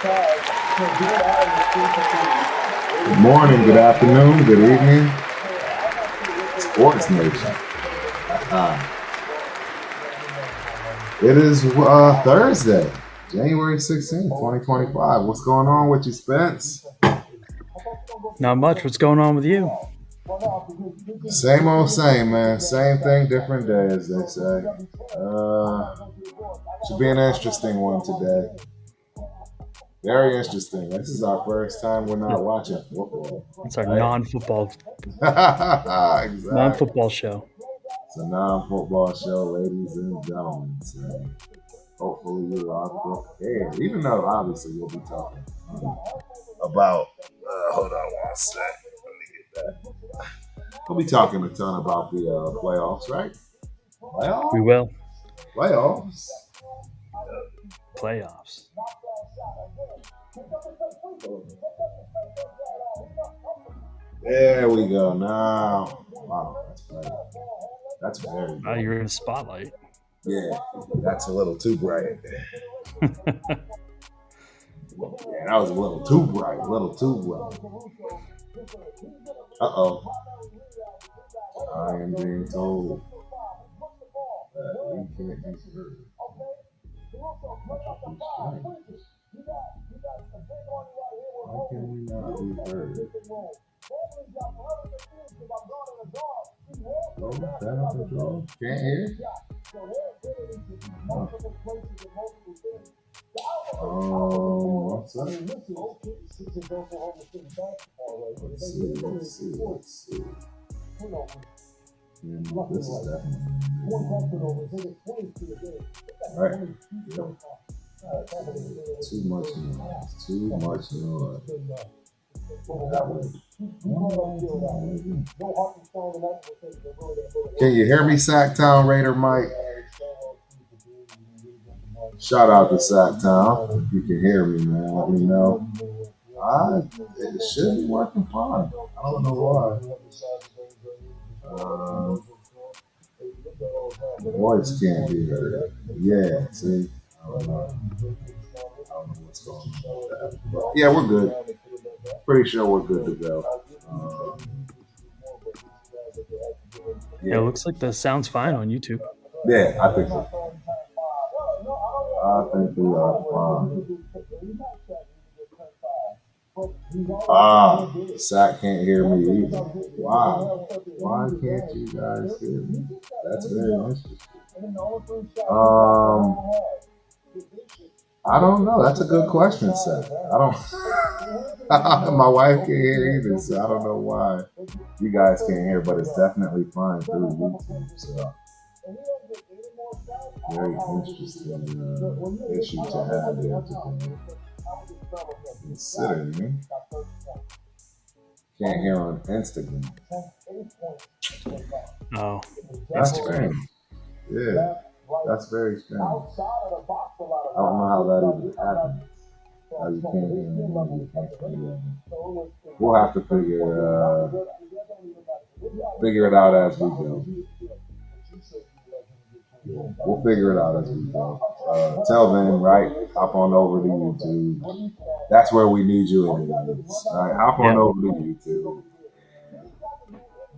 Good morning, good afternoon, good evening. Sports Nation. It is Thursday, January 16th, 2025. What's going on with you, Spence? Not much. What's going on with you? Same old same, man. Same thing, different day, as they say. Should be an interesting one today. Very interesting. This is our first time we're not watching football. It's our non-football show. It's a non-football show, ladies and gentlemen. So hopefully you are prepared. Even though obviously we'll be talking about. Hold on one sec. Let me get that. We'll be talking a ton about the playoffs, right? Playoffs? We will. Playoffs. There we go. Now, wow, that's bright. That's very bright. Oh, you're in a spotlight. Yeah, that's a little too bright. Yeah, that was a little too bright. Uh-oh. I am being told that we can't be heard. Why can we not be heard? Can't hear? What's up? Let's see. This is definitely all right. Too much noise. Can you hear me, Sacktown Raider Mike? Shout out to Sacktown. If you can hear me, man, let me know. It should be working fine. I don't know why. The voice can't be heard. Yeah, see? I don't know what's going on with that. But yeah, we're good. Pretty sure we're good to go. Yeah, it looks like the sound's fine on YouTube. Yeah, I think so. I think we are fine. Sack can't hear me either. Why can't you guys hear me? That's very interesting. I don't know. That's a good question, Sack. My wife can't hear either, so I don't know why you guys can't hear, but it's definitely fine through YouTube. So very interesting issue to have there today. Considering can't hear on Instagram. Oh, that's strange. Yeah, that's very strange. I don't know how that even happens. How you can't hear me. We'll have to figure it out as we go. We'll figure it out as we go. Till then, right? Hop on over to YouTube. That's where we need you anyways. All right, hop on over to YouTube.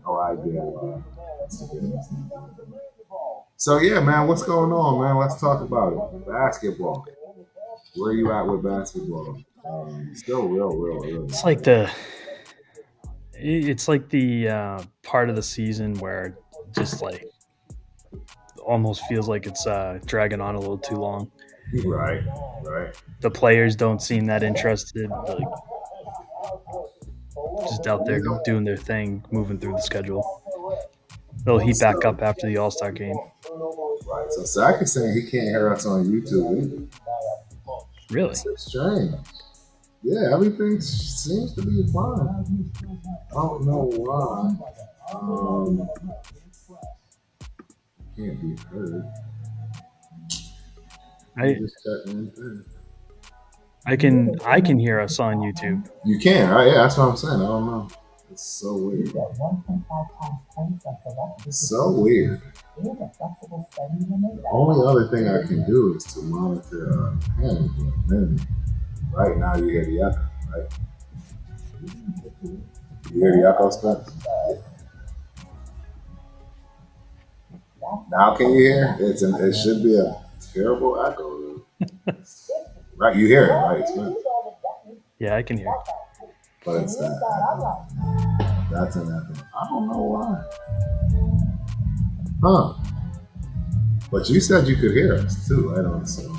No idea why. So yeah, man, what's going on, man? Let's talk about it. Basketball. Where are you at with basketball? Still real. It's like the part of the season where just like almost feels like it's dragging on a little too long. Right. The players don't seem that interested. Like, just out there doing their thing, moving through the schedule. They'll heat back up after the All-Star game. Right. So Zach is saying he can't hear us on YouTube either. Really? It's strange. Yeah, everything seems to be fine. I don't know why. Can't be heard. I can hear us on YouTube. You can, right? Yeah, that's what I'm saying. I don't know. It's so weird. The only other thing I can do is to monitor panel, but then Right now you hear the echo, right? You hear the echo, Spence? Now can you hear? It should be a terrible echo. Right, you hear it, right, Spence? Yeah, I can hear. But it's that echo. That's an echo. I don't know why. Huh. But you said you could hear us too, right on the sound.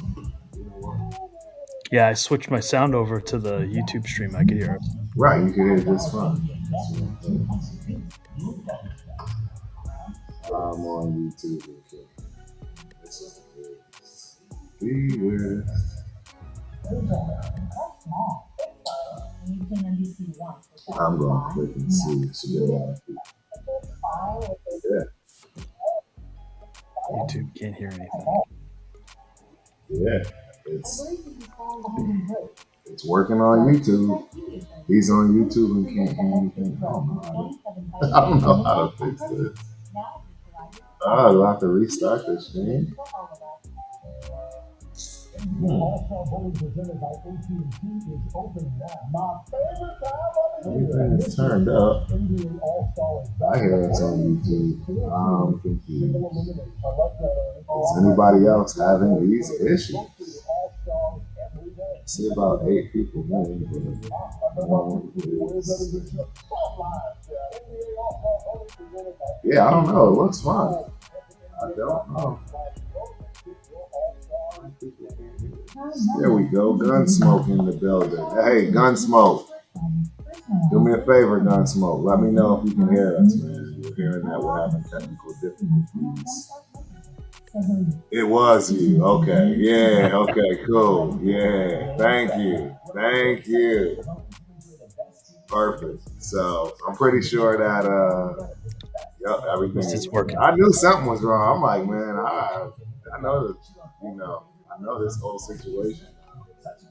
Yeah, I switched my sound over to the YouTube stream. I could hear us. Right, you can hear it just fine. I'm on YouTube. Okay. This is the weirdest. I'm going to click and see. Should be a lot of people. Yeah. YouTube can't hear anything. Yeah. It's working on YouTube. He's on YouTube and can't hear anything. I don't know how to fix this. Oh, do I have to restart this stream? Everything is turned up. I hear it's on YouTube. I'm confused. Is anybody else having these issues? I see about 8 people in, but yeah, I don't know. It looks fine. I don't know. There we go. Gunsmoke in the building. Hey, Gunsmoke. Do me a favor, Gunsmoke. Let me know if you can hear us, man. We're hearing that we're having technical difficulties. It was you. Okay. Yeah. Okay. Cool. Yeah. Thank you. Thank you. Perfect. So I'm pretty sure that yep, everything is working. I knew something was wrong. I'm like, man, I know that, I know this whole situation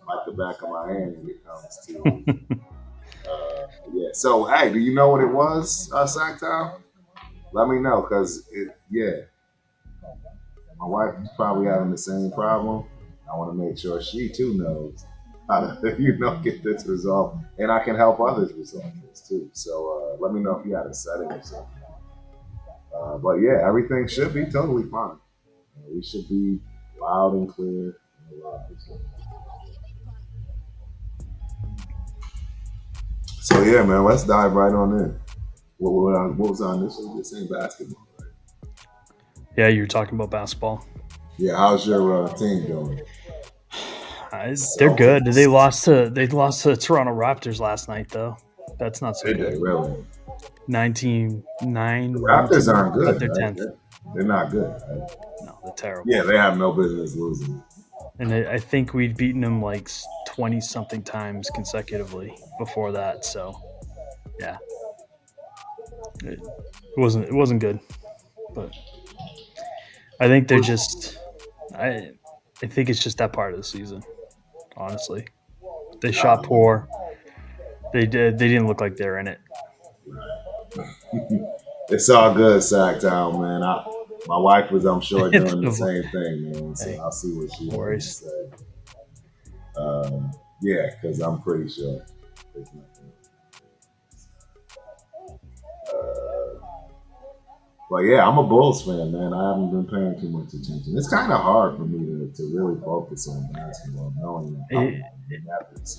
like the back of my hand when it comes to yeah. So hey, do you know what it was, Sacktown? Let me know, cause my wife is probably having the same problem. I want to make sure she too knows how to, get this resolved, and I can help others resolve this too. So let me know if you had a setting or something. But yeah, everything should be totally fine. We should be loud and clear. So yeah, man, let's dive right on in. What was our initial? This ain't basketball, right? Yeah, you were talking about basketball. Yeah, how's your team doing? They're good. They lost to the Toronto Raptors last night, though. That's not so Did good. they really? 19-9. The Raptors aren't good. They're right? 10th. They're not good. Right? No, they're terrible. Yeah, they have no business losing. And I think we'd beaten them like 20-something times consecutively before that. So, yeah, it wasn't good. But I think they're just. I think it's just that part of the season. Honestly, they shot poor. They didn't look like they're in it. It's all good, Sacktown, man. My wife was, I'm sure, doing the same thing, man. So I'll see what she has to say. Yeah, because I'm pretty sure there's nothing. But yeah, I'm a Bulls fan, man. I haven't been paying too much attention. It's kind of hard for me to really focus on basketball, knowing that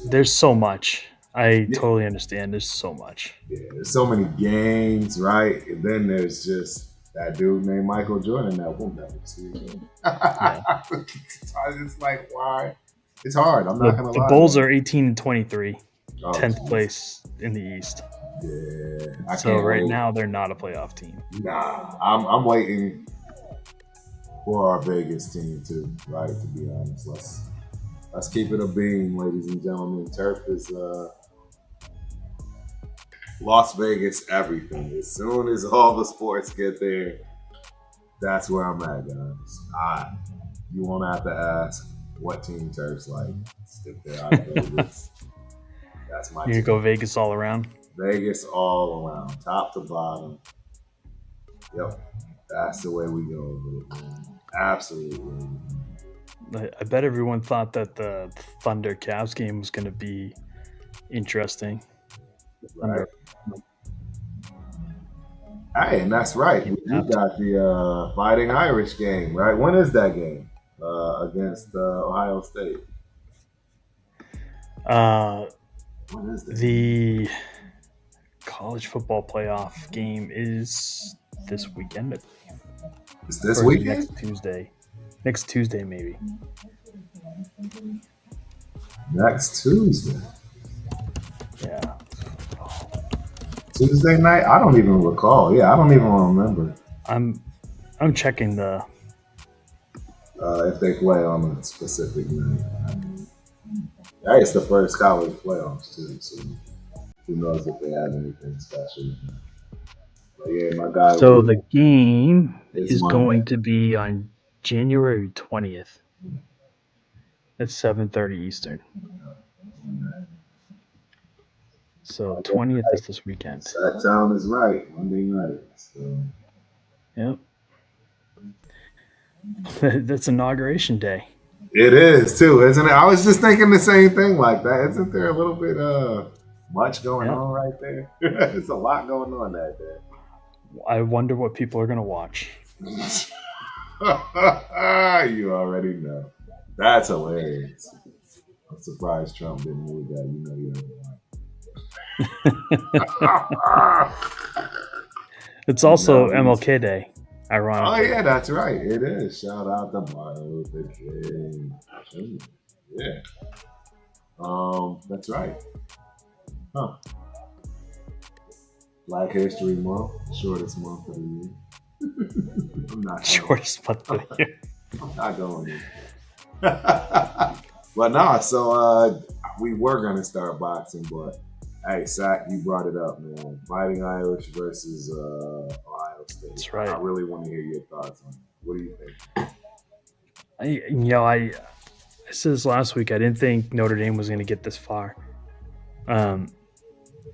there's so much. I totally understand. There's so much. Yeah, there's so many games, right? And then there's just that dude named Michael Jordan that we'll never see again. Yeah. It's like, why? It's hard. I'm not going to lie. The Bulls are 18-23, 10th place in the East. Yeah. So right now they're not a playoff team. Nah, I'm waiting for our Vegas team too, right? To be honest, let's keep it a beam, ladies and gentlemen. Turf is Las Vegas everything. As soon as all the sports get there, that's where I'm at, guys. You won't have to ask what team Turf's like if they're out of Vegas. That's my team. You go Vegas all around? Vegas all around, top to bottom. Yep. That's the way we go, man. Absolutely. I bet everyone thought that the Thunder Cavs game was going to be interesting. Right. Thunder Hey, and that's right. came We after. got the Fighting Irish game, right? When is that game against Ohio State? Uh, When is that? the college football playoff game is this weekend, It's this or is it weekend? next Tuesday? Next Tuesday, maybe. Next Tuesday. Yeah. Tuesday night? I don't even recall. Yeah, I don't even remember I'm checking the. if they play on a specific night. Hey, it's the first college playoffs too, so who knows if they have anything special. But yeah, my guy So Rudy the game is is Monday. going to be on January 20th at 7:30 Eastern. So 20th is this weekend. That town is right. Monday night. So. Yep. That's inauguration day. It is too, isn't it? I was just thinking the same thing like that. Isn't there a little bit much going Yep. on right there? It's a lot going on that day. I wonder what people are going to watch. You already know. That's hilarious. I'm surprised Trump didn't move that. You know he doesn't like. It's also No, MLK Day, oh ironically. yeah, that's right. It is. Shout out to Martin Luther King. Yeah. That's right. Huh. Black History Month, shortest month of the year. I'm not going. Shortest month of the year. I'm not going there. But no, so we were gonna start boxing, but hey, Sack, you brought it up, man. Fighting Irish versus Ohio State. That's right. I really want to hear your thoughts on it. What do you think? I said this last week. I didn't think Notre Dame was going to get this far.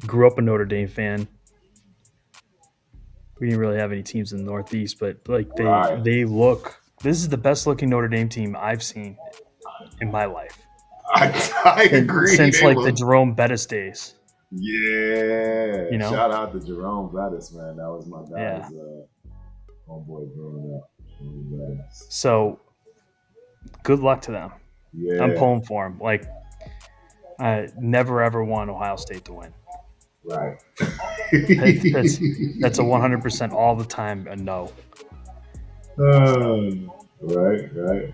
Grew up a Notre Dame fan. We didn't really have any teams in the Northeast, but like Right. they look. This is the best looking Notre Dame team I've seen in my life. I agree. Since They like the look- Jerome Bettis days. Yeah. You know? Shout out to Jerome Bettis, man. That was my Yeah. guy's homeboy growing up. Jerome Bettis. So good luck to them. Yeah. I'm pulling for them. Like I never ever want Ohio State to win. Right. That's a 100% all the time a no. Right.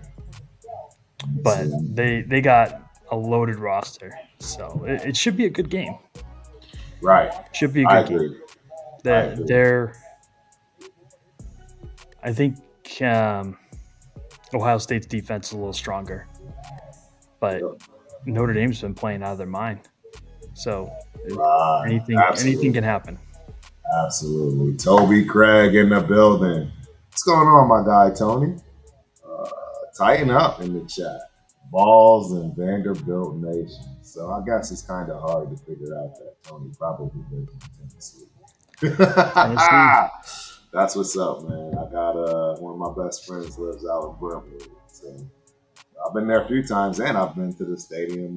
But they got a loaded roster, so it should be a good game. Right. Should be a I good game. agree. I think Ohio State's defense is a little stronger, but Notre Dame's been playing out of their mind. So anything can happen. Absolutely. Toby Craig in the building. What's going on, my guy, Tony? Tighten up in the chat. Balls and Vanderbilt Nation. So I guess it's kind of hard to figure out that Tony probably lives in Tennessee. That's what's up, man. I got one of my best friends lives out in Brentwood. So I've been there a few times, and I've been to the stadium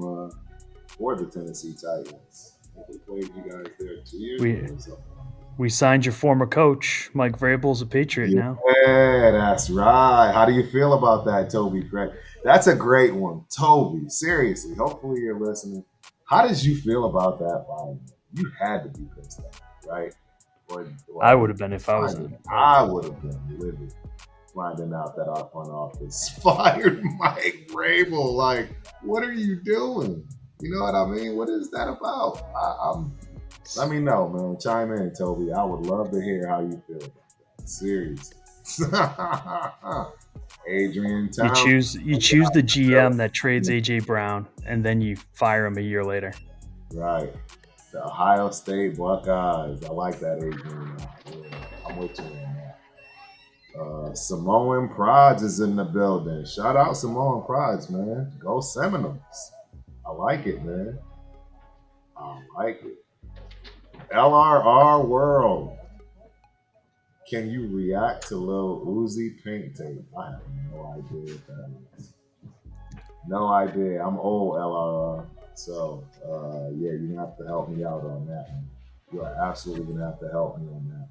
for the Tennessee Titans. I think we played you guys there 2 years ago or something. We signed your former coach, Mike Vrabel's a Patriot now. Yeah, that's right. How do you feel about that, Toby Craig? That's a great one. Toby, seriously, hopefully you're listening. How did you feel about that find? You had to be pissed off, right? Or I would have been if I was in. I would have been livid finding out that our front office fired Mike Vrabel. Like, what are you doing? You know what I mean? What is that about? Let me know, man. Chime in, Toby. I would love to hear how you feel about that. Seriously. Adrian Towns. You choose the GM that trades AJ Brown, and then you fire him a year later. Right. The Ohio State Buckeyes. I like that, Adrian. Yeah, I'm with you on that. Samoan Prods is in the building. Shout out Samoan Prods, man. Go Seminoles. I like it, man. I like it. LRR World. Can you react to Lil Uzi Pink Tape? I have no idea what that is. No idea. I'm old, LRR. So, yeah, you're going to have to help me out on that one. You are absolutely going to have to help me on that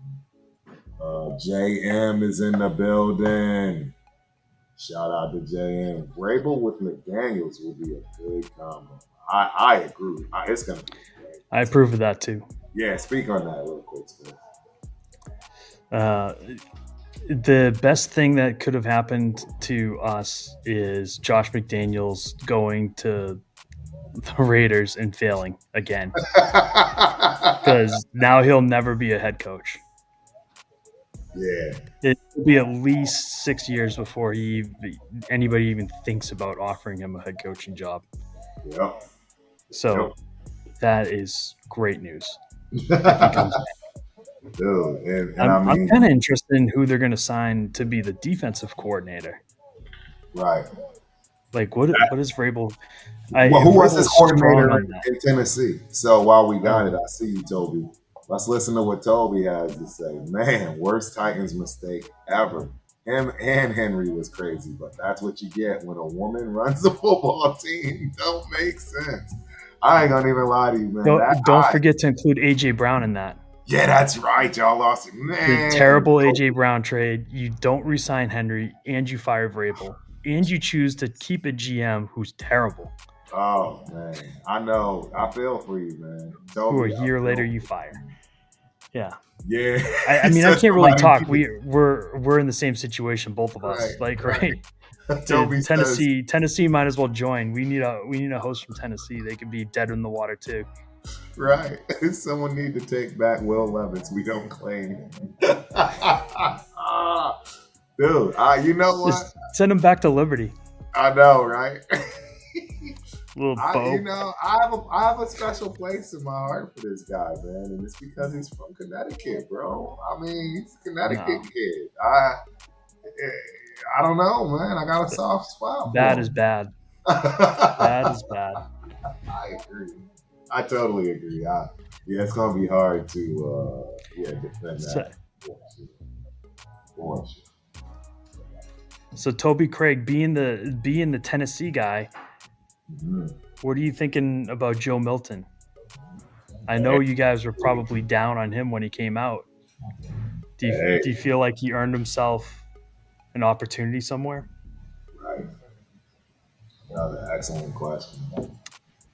one. JM is in the building. Shout out to JM. Vrabel with McDaniels will be a good combo. I agree. It's going to be great. I approve of that too. Yeah, speak on that real quick, Smith. The best thing that could have happened to us is Josh McDaniels going to the Raiders and failing again, because now he'll never be a head coach. Yeah, It'll be at least 6 years before anybody even thinks about offering him a head coaching job. yep. So that is great news. Yep. If he comes back. Dude, and I'm kind of interested in who they're going to sign to be the defensive coordinator. right. Like, what is Vrabel? Who was his coordinator on that. in Tennessee? So while we got it, I see you, Toby. Let's listen to what Toby has to say. Man, worst Titans mistake ever. Him and Henry was crazy, but that's what you get when a woman runs the football team. Don't make sense. I ain't gonna even lie to you, man. Don't forget to include AJ Brown in that. Yeah, that's right. Y'all lost it. Man. The terrible AJ Brown trade. You don't re-sign Henry, and you fire Vrabel, and you choose to keep a GM who's terrible. Oh man, I know. I feel for you, man. Who a year later you fire. Yeah. Yeah. I mean, I can't really talk. We're in the same situation, both of us. Right. Tennessee might as well join. We need a host from Tennessee. They could be dead in the water too. Right. Someone need to take back Will Levis. We don't claim him. Dude, you know what? Just send him back to Liberty. I know, right? I have a special place in my heart for this guy, man, and it's because he's from Connecticut, bro. I mean, he's a Connecticut kid. I don't know, man. I got a soft spot. That is bad. That is bad. I agree. I totally agree. It's gonna be hard to defend that. So Toby Craig, being the Tennessee guy, what are you thinking about Joe Milton? I know you guys were probably down on him when he came out. Do you feel like he earned himself an opportunity somewhere? Right. Another excellent question.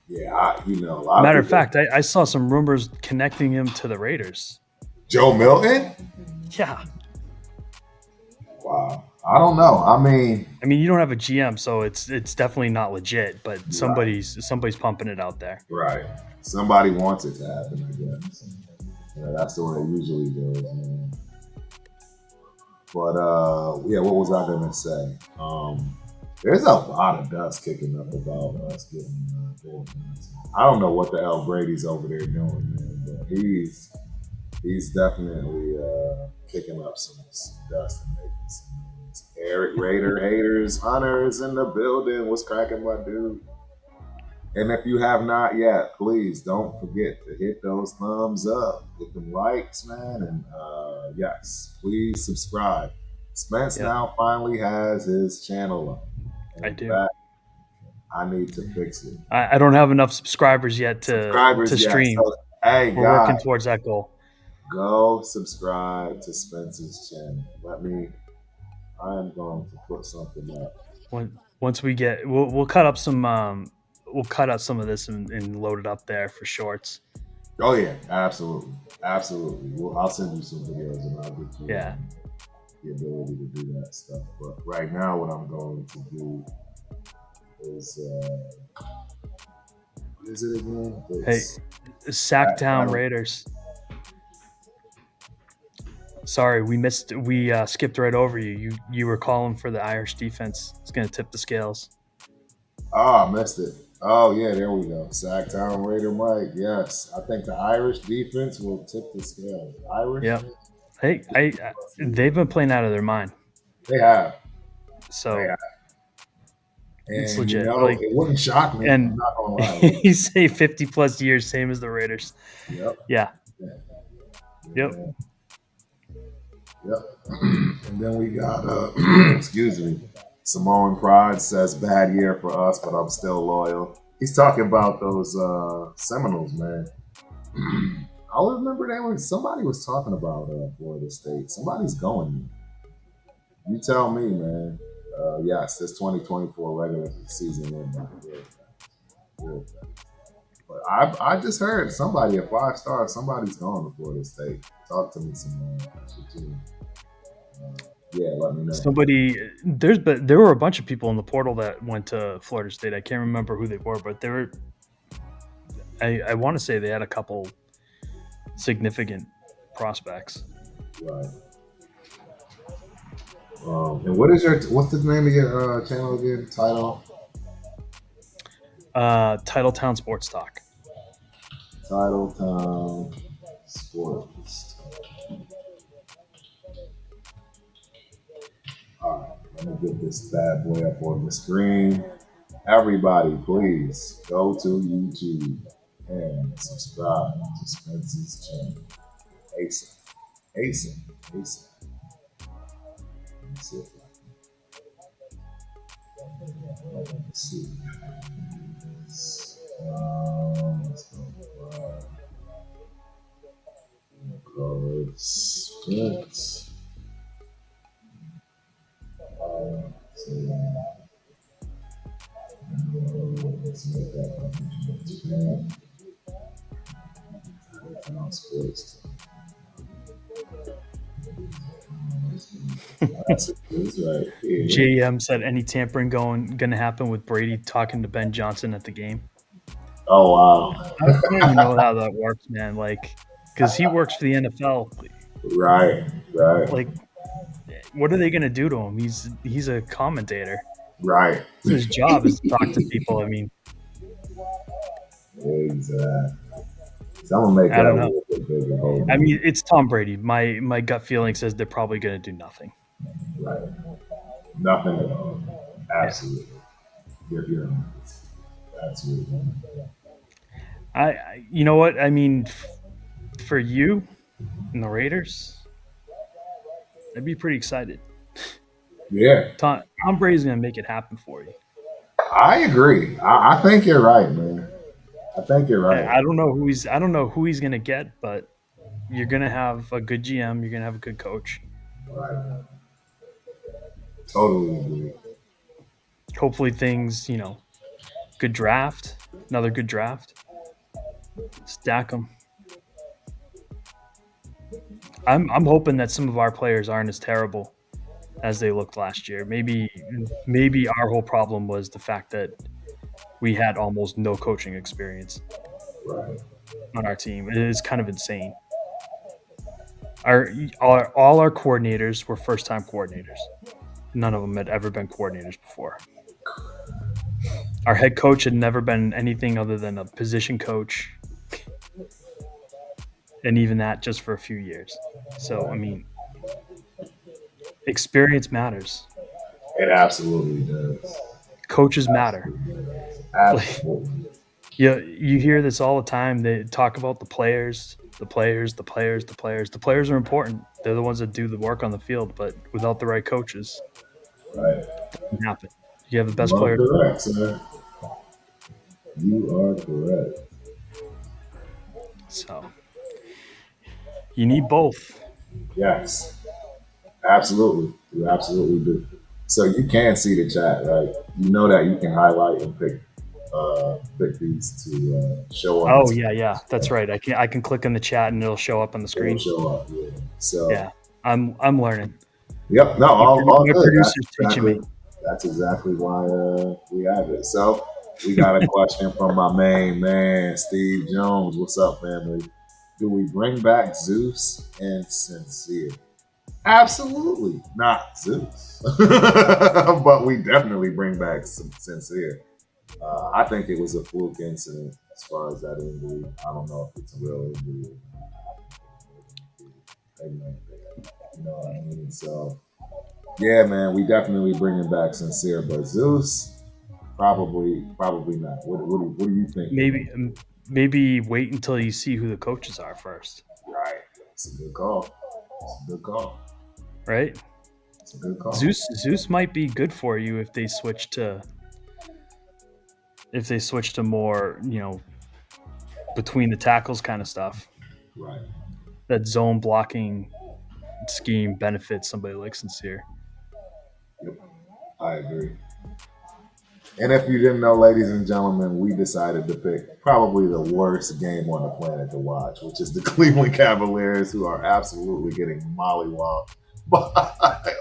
Yeah, a lot. Matter of fact, I saw some rumors connecting him to the Raiders. Joe Milton? Yeah. Wow. I don't know. I mean, you don't have a GM, so it's definitely not legit. But somebody's pumping it out there. Right. Somebody wants it to happen, I guess. Yeah, that's the way it usually goes, man. But what was I gonna say? There's a lot of dust kicking up about us getting Bill Johnson. I don't know what the hell Brady's over there doing, man, but he's definitely kicking up some dust and making some noise. Eric Raider haters, Hunters in the building. What's cracking, my dude? And if you have not yet, please don't forget to hit those thumbs up, hit them likes, man, and yes, please subscribe. Spence now finally has his channel up. I do. I need to fix it. I don't have enough subscribers yet to stream. So, hey, we're working towards that goal. Go subscribe to Spence's channel. I am going to put something up. Once we get, we'll cut up some. We'll cut out some of this and load it up there for shorts. Oh yeah, absolutely. I'll send you some videos and I'll get you the ability to do that stuff. But right now, what I'm going to do is what is it again? Sacktown Raiders. Sorry, we skipped right over you. You were calling for the Irish defense. It's going to tip the scales. Oh, I missed it. Oh, yeah, there we go. Sacktown Raider Mike. Yes. I think the Irish defense will tip the scales. Irish? Yep. Hey, they've been playing out of their mind. They have. So it's legit. It wouldn't shock me. And I'm not gonna lie. You say 50+ years, same as the Raiders. Yep. Yeah. Yep. And then we got excuse me. Simone Pride says bad year for us, but I'm still loyal. He's talking about those Seminoles, man. I remember somebody was talking about Florida State. Somebody's going. You tell me, man. Yes, this 2024 regular season in. But I just heard somebody at 5 stars. Somebody's going to Florida State. Talk to me some yeah, let me know. There were a bunch of people in the portal that went to Florida State. I can't remember who they were, but there were. I want to say they had a couple significant prospects. Right. And what's the name of your channel again? Titletown Sports Talk. Titletown Sports. All right, let me get this bad boy up on the screen. Everybody, please go to YouTube and subscribe to Spencer's channel. ASAP. Let me see if let's see. Let's go. Spence. Let's make that sports. That's right here. JM said any tampering going to happen with Brady talking to Ben Johnson at the game. Oh wow! I don't even know how that works, man. Like, because he works for the NFL. Right. Like, what are they going to do to him? He's a commentator. Right. His job is to talk to people. I mean, exactly. So I'm gonna make that a little bit bigger. I mean, it's Tom Brady. My gut feeling says they're probably going to do nothing. Right. Nothing at all. Absolutely. Yeah. You're absolutely. You know what? I mean, for you and the Raiders, I'd be pretty excited. Yeah. Tom Brady's going to make it happen for you. I agree. I think you're right, man. I think you're right. I don't know who he's going to get, but you're going to have a good GM. You're going to have a good coach. Right. Totally agree. Hopefully things, good draft, another good draft. Stack them. I'm hoping that some of our players aren't as terrible as they looked last year. Maybe our whole problem was the fact that we had almost no coaching experience on our team. It is kind of insane. All our coordinators were first-time coordinators. None of them had ever been coordinators before. Our head coach had never been anything other than a position coach, and even that just for a few years. So, I mean, experience matters. It absolutely does. Coaches matter. Absolutely. You hear this all the time. They talk about the players. The players are important. They're the ones that do the work on the field, but without the right coaches, it doesn't happen. You have the best you player. Correct, sir. You are correct. So you need both. Yes. Absolutely. You absolutely do. So you can see the chat, right? You know that you can highlight and pick these to show up. Oh yeah, that's right. I can click in the chat and it'll show up on the screen. It'll show up, yeah. So yeah, I'm learning. Yep. No, all my good. producer's teaching me. That's exactly why we have it. So we got a question from my main man, Steve Jones. What's up, family? Do we bring back Zeus and Sincere? Absolutely not Zeus, but we definitely bring back some Sincere. I think it was a fluke incident as far as that injury. I don't know if it's a real injury. You know what I mean? So, yeah, man, we definitely bringing back Sincere, but Zeus, probably not. What do you think? Maybe wait until you see who the coaches are first. Right. It's a good call. Right? It's a good call. Zeus might be good for you if they switch to more, between the tackles kind of stuff. Right. That zone blocking scheme benefits somebody like Sincere. Yep. I agree. And if you didn't know, ladies and gentlemen, we decided to pick probably the worst game on the planet to watch, which is the Cleveland Cavaliers, who are absolutely getting mollywopped by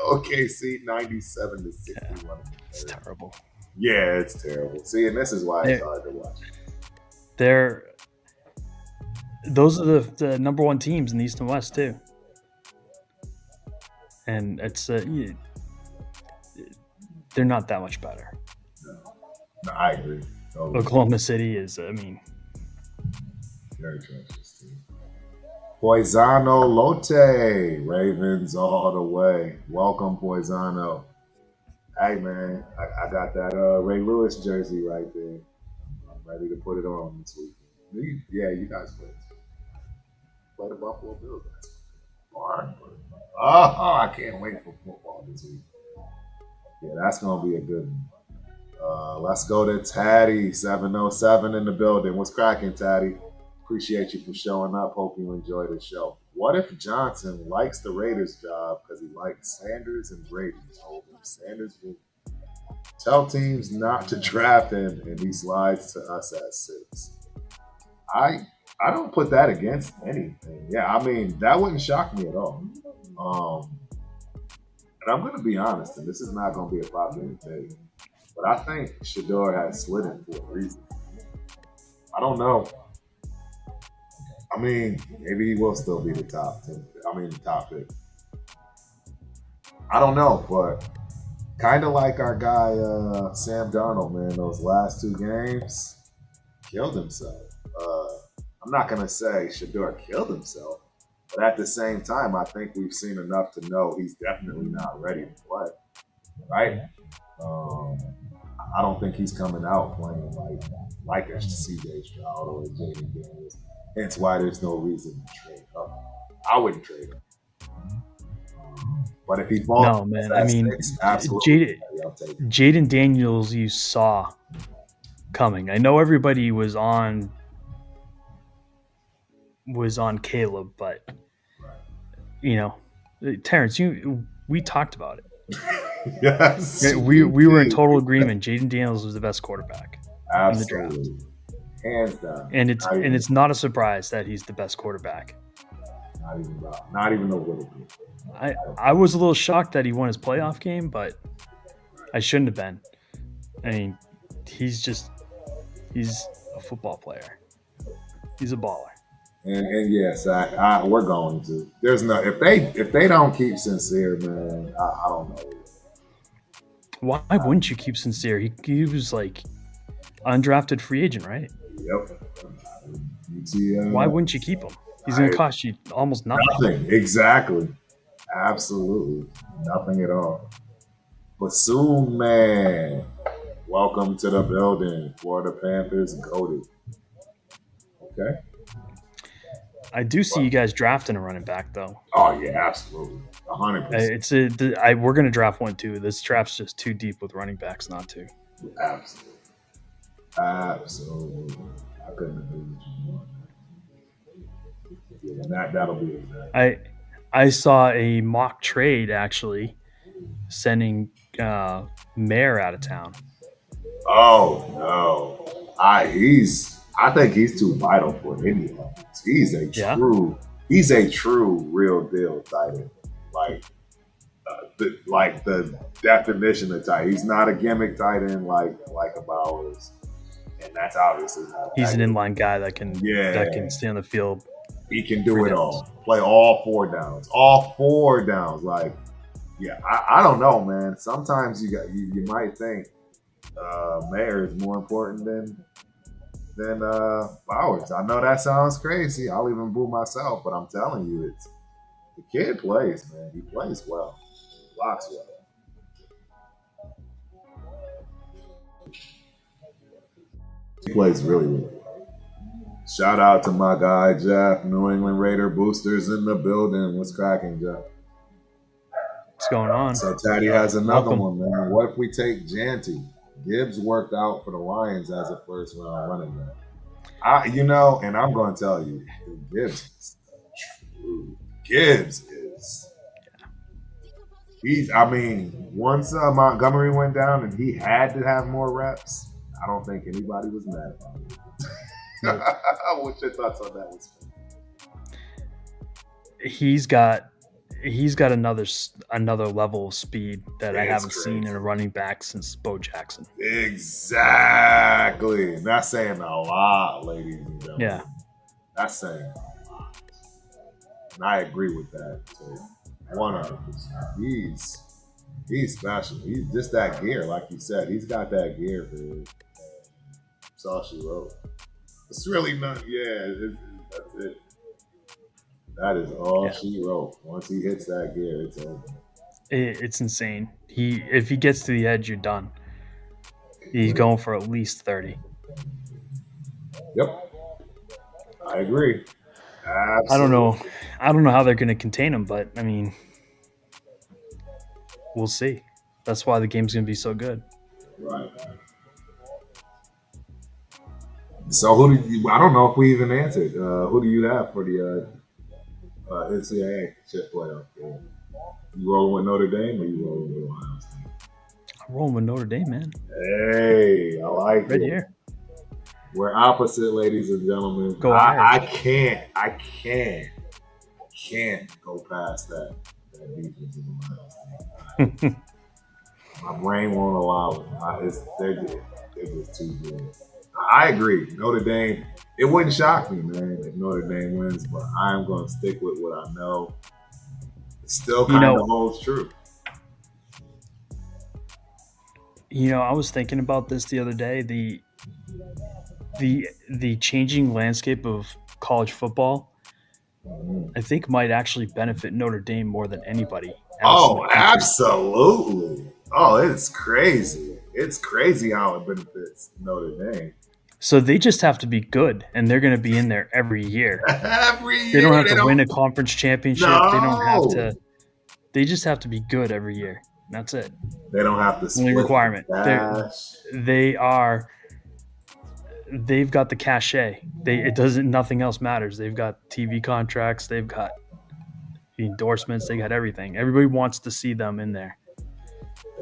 OKC 97 to 61. Yeah, it's terrible. Yeah, it's terrible. See, and this is why it's hard to watch. Those are the number one teams in the East and West too, and it's they're not that much better. No, I agree. Totally. Oklahoma City is, very treacherous team. Poisano Lotte, Ravens all the way. Welcome, Poisano. Hey, man, I got that Ray Lewis jersey right there. I'm ready to put it on this weekend. You guys play the Buffalo Bills. Barn. Oh, I can't wait for football this week. Yeah, that's going to be a good one. Let's go to Taddy, 707 in the building. What's cracking, Taddy? Appreciate you for showing up. Hope you enjoy the show. What if Johnson likes the Raiders job because he likes Sanders and Brady? Told him Sanders will tell teams not to draft him, and he slides to us at 6. I don't put that against anything. Yeah, I mean, that wouldn't shock me at all. And I'm going to be honest, and this is not going to be a popular take, but I think Shador has slid him for a reason. I don't know. I mean, maybe he will still be the top pick. I don't know, but kind of like our guy Sam Darnold, man, those last 2 games, killed himself. I'm not going to say Shador killed himself, but at the same time, I think we've seen enough to know he's definitely not ready to play, right? I don't think he's coming out playing like a C.J. Stroud or a Jaden Daniels. Hence why there's no reason to trade him. I wouldn't trade him. But if he falls, no, man. I mean, Jaden Daniels, you saw coming. I know everybody was on Caleb, but Terrence, we talked about it. Yes, we were in total agreement. Jaden Daniels was the best quarterback in the draft, hands down. And it's not a surprise that he's the best quarterback. Not even a little bit. I was a little shocked that he won his playoff game, but I shouldn't have been. I mean, he's a football player. He's a baller. And yes, we're going to. There's no if they don't keep Sincere, man. I don't know. Why wouldn't you keep Sincere? He was like undrafted free agent, right? Yep. Why wouldn't you keep him? He's going to cost you almost nothing. Nothing. Exactly. Absolutely nothing at all. Bassoon man, welcome to the building. Florida Panthers goated. Okay. I do see you guys drafting a running back, though. Oh yeah, absolutely, 100%. We're going to draft one too. This draft's just too deep with running backs not to. Absolutely. I couldn't agree with you more. Yeah, that'll be exact. I saw a mock trade actually sending Mayer out of town. Oh no, I think he's too vital for India. He's a true real deal tight end. Like the definition of tight. He's not a gimmick tight end like a Bowers, and that's obviously not. He's an inline guy that can stay on the field. He can do it all. Play all 4 downs. All 4 downs. Like, yeah, I don't know, man. Sometimes you might think Mayer is more important than Bowers. I know that sounds crazy. I'll even boo myself, but I'm telling you, the kid plays, man. He plays well. He blocks well. He plays really well. Shout out to my guy, Jeff. New England Raider boosters in the building. What's cracking, Jeff? What's going on? So Taddy has another Welcome. one, man. What if we take Janty? Gibbs worked out for the Lions as a first round running back. And I'm going to tell you, Gibbs is true. Gibbs is. I mean, once Montgomery went down and he had to have more reps, I don't think anybody was mad about it. Nope. What's your thoughts on that one? He's got another level of speed that I haven't seen in a running back since Bo Jackson. Exactly. Not saying a lot, ladies and gentlemen. Yeah. Not saying a lot. And I agree with that too. 100%. He's special. He's just that gear, like you said. He's got that gear for it. That's all she wrote. It's really not. Yeah, that's it. That is all she wrote. Once he hits that gear, it's over. It's insane. If he gets to the edge, you're done. He's going for at least 30. Yep, I agree. Absolutely. I don't know how they're going to contain him, but I mean, we'll see. That's why the game's going to be so good. Right. So who do you? I don't know if we even answered. Who do you have for the NCAA chip playoff game? You rolling with Notre Dame or you rolling with Ohio State? I'm rolling with Notre Dame, man. Hey, I like Red it. here. We're opposite, ladies and gentlemen. Go I can't go past that defense in Ohio State. My brain won't allow it. They're just too good. I agree. Notre Dame, it wouldn't shock me, man, if Notre Dame wins, but I'm going to stick with what I know. It still kind of holds true. I was thinking about this the other day. The changing landscape of college football, I think, might actually benefit Notre Dame more than anybody else. Oh, absolutely. Oh, it's crazy. It's crazy how it benefits Notre Dame. So they just have to be good, and they're going to be in there every year. Every year. They don't have to win a conference championship. No. They don't have to. They just have to be good every year. That's it. They don't have to split only requirement. They've got the cachet. Nothing else matters. They've got TV contracts. They've got endorsements. They got everything. Everybody wants to see them in there.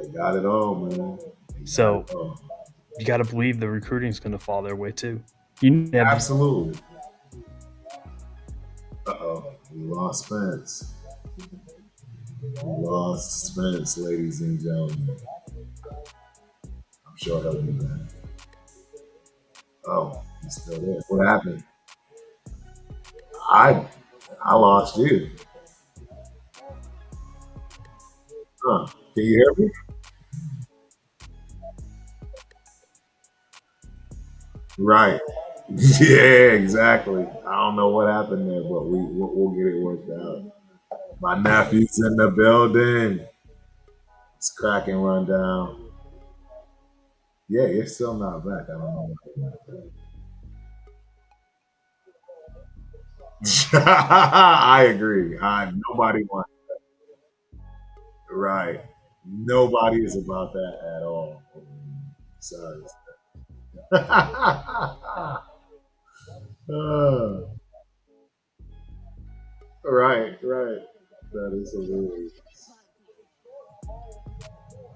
They got it all, man. So you got to believe the recruiting is going to fall their way too. Absolutely. We lost Spence. Ladies and gentlemen. I'm sure he'll be back. Oh, he's still there. What happened? I lost you. Huh. Can you hear me? Right. Yeah, exactly. I don't know what happened there, but we'll get it worked out. My nephew's in the building. It's cracking rundown. Yeah, you're still not back. I don't know what I agree. Nobody wants that. Right. Nobody is about that at all. Sorry. Right. That is hilarious.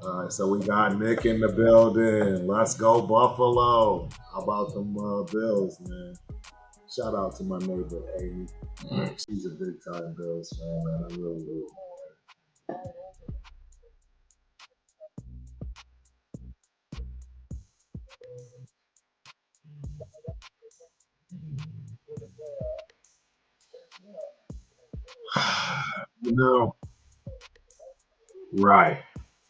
All right, so we got Nick in the building. Let's go Buffalo. How about them Bills, man? Shout out to my neighbor Amy. She's a big time Bills fan, man. I really do. Right.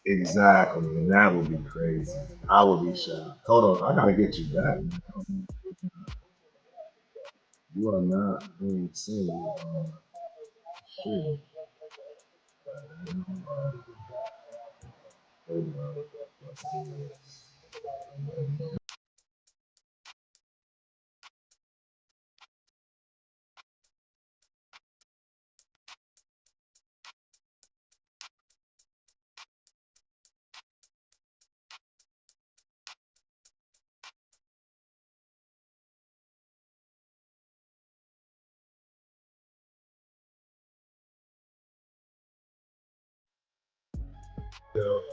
Exactly. And that would be crazy. I would be shocked. Hold on. I got to get you back. You are not being seen. Shit.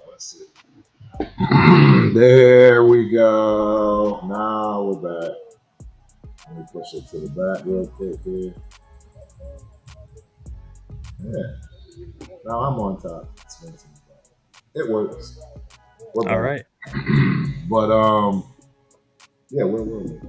Let's see. There we go. Now we're back. Let me push it to the back real quick here. Yeah. Now I'm on top. It works. We're All back. right. But yeah, where were we?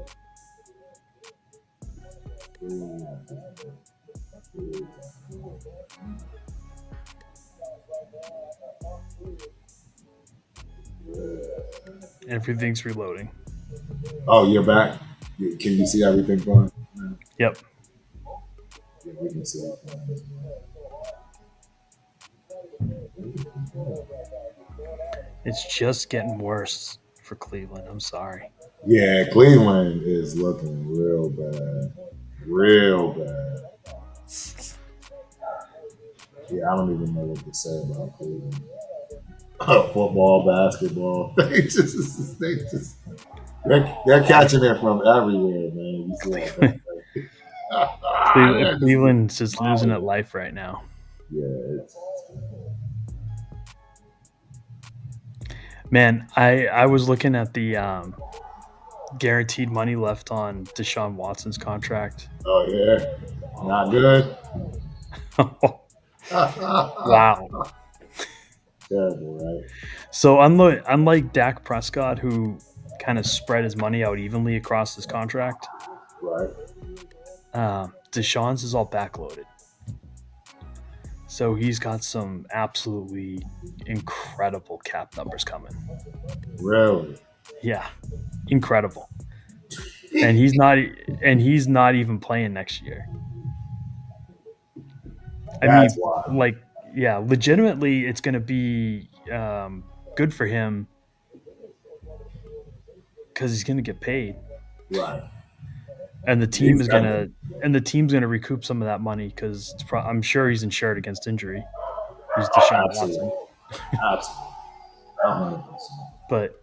Everything's reloading. Oh, you're back. Can you see everything going? Yep. Yeah, we can see it. It's just getting worse for Cleveland. I'm sorry. Yeah, Cleveland is looking real bad. Real bad. Yeah, I don't even know what to say about Cleveland. Football, basketball. They're catching it from everywhere, man. You see what Cleveland's just losing at life right now. Yeah, Man, I was looking at the guaranteed money left on Deshaun Watson's contract. oh yeah, not good. Wow. Terrible, right? So unlike Dak Prescott, who kind of spread his money out evenly across his contract, Right. Deshaun's is all backloaded. So he's got some absolutely incredible cap numbers coming. Really? Yeah, incredible. And he's not even playing next year. That's wild. like, yeah, legitimately, it's going to be good for him because he's going to get paid, Right. and the team is gonna recoup some of that money because I'm sure he's insured against injury. He's Deshaun Watson, Absolutely. 100%. but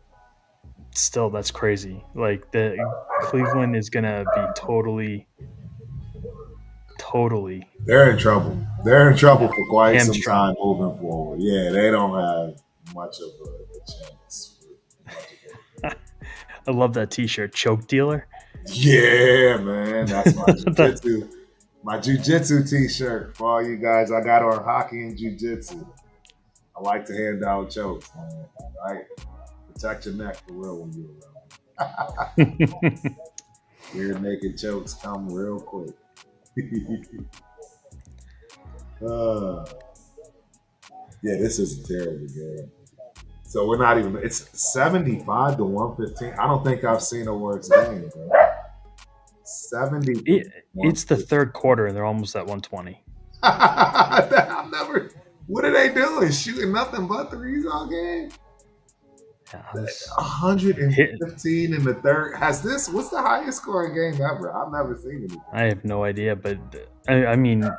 still, that's crazy. Like the Cleveland is gonna be totally. They're in trouble. They're in trouble for quite some Hamstrung. time moving forward. Yeah, they don't have much of a chance. I love that T-shirt, choke dealer. Yeah, man, that's my jiu-jitsu. My jiu-jitsu T-shirt for all you guys. I got on hockey and jiu-jitsu. I like to hand out chokes, man. Right? Protect your neck for real when you're around. Rear naked chokes come real quick. Yeah, this is a terrible game. So we're not even. It's 75 to 115. I don't think I've seen a worse game, bro. 70. It's the third quarter, and they're almost at 120. I've never. What are they doing? Shooting nothing but threes all game? Yeah, 115 in the third. What's the highest scoring game ever? I've never seen anything. I have no idea, but I mean,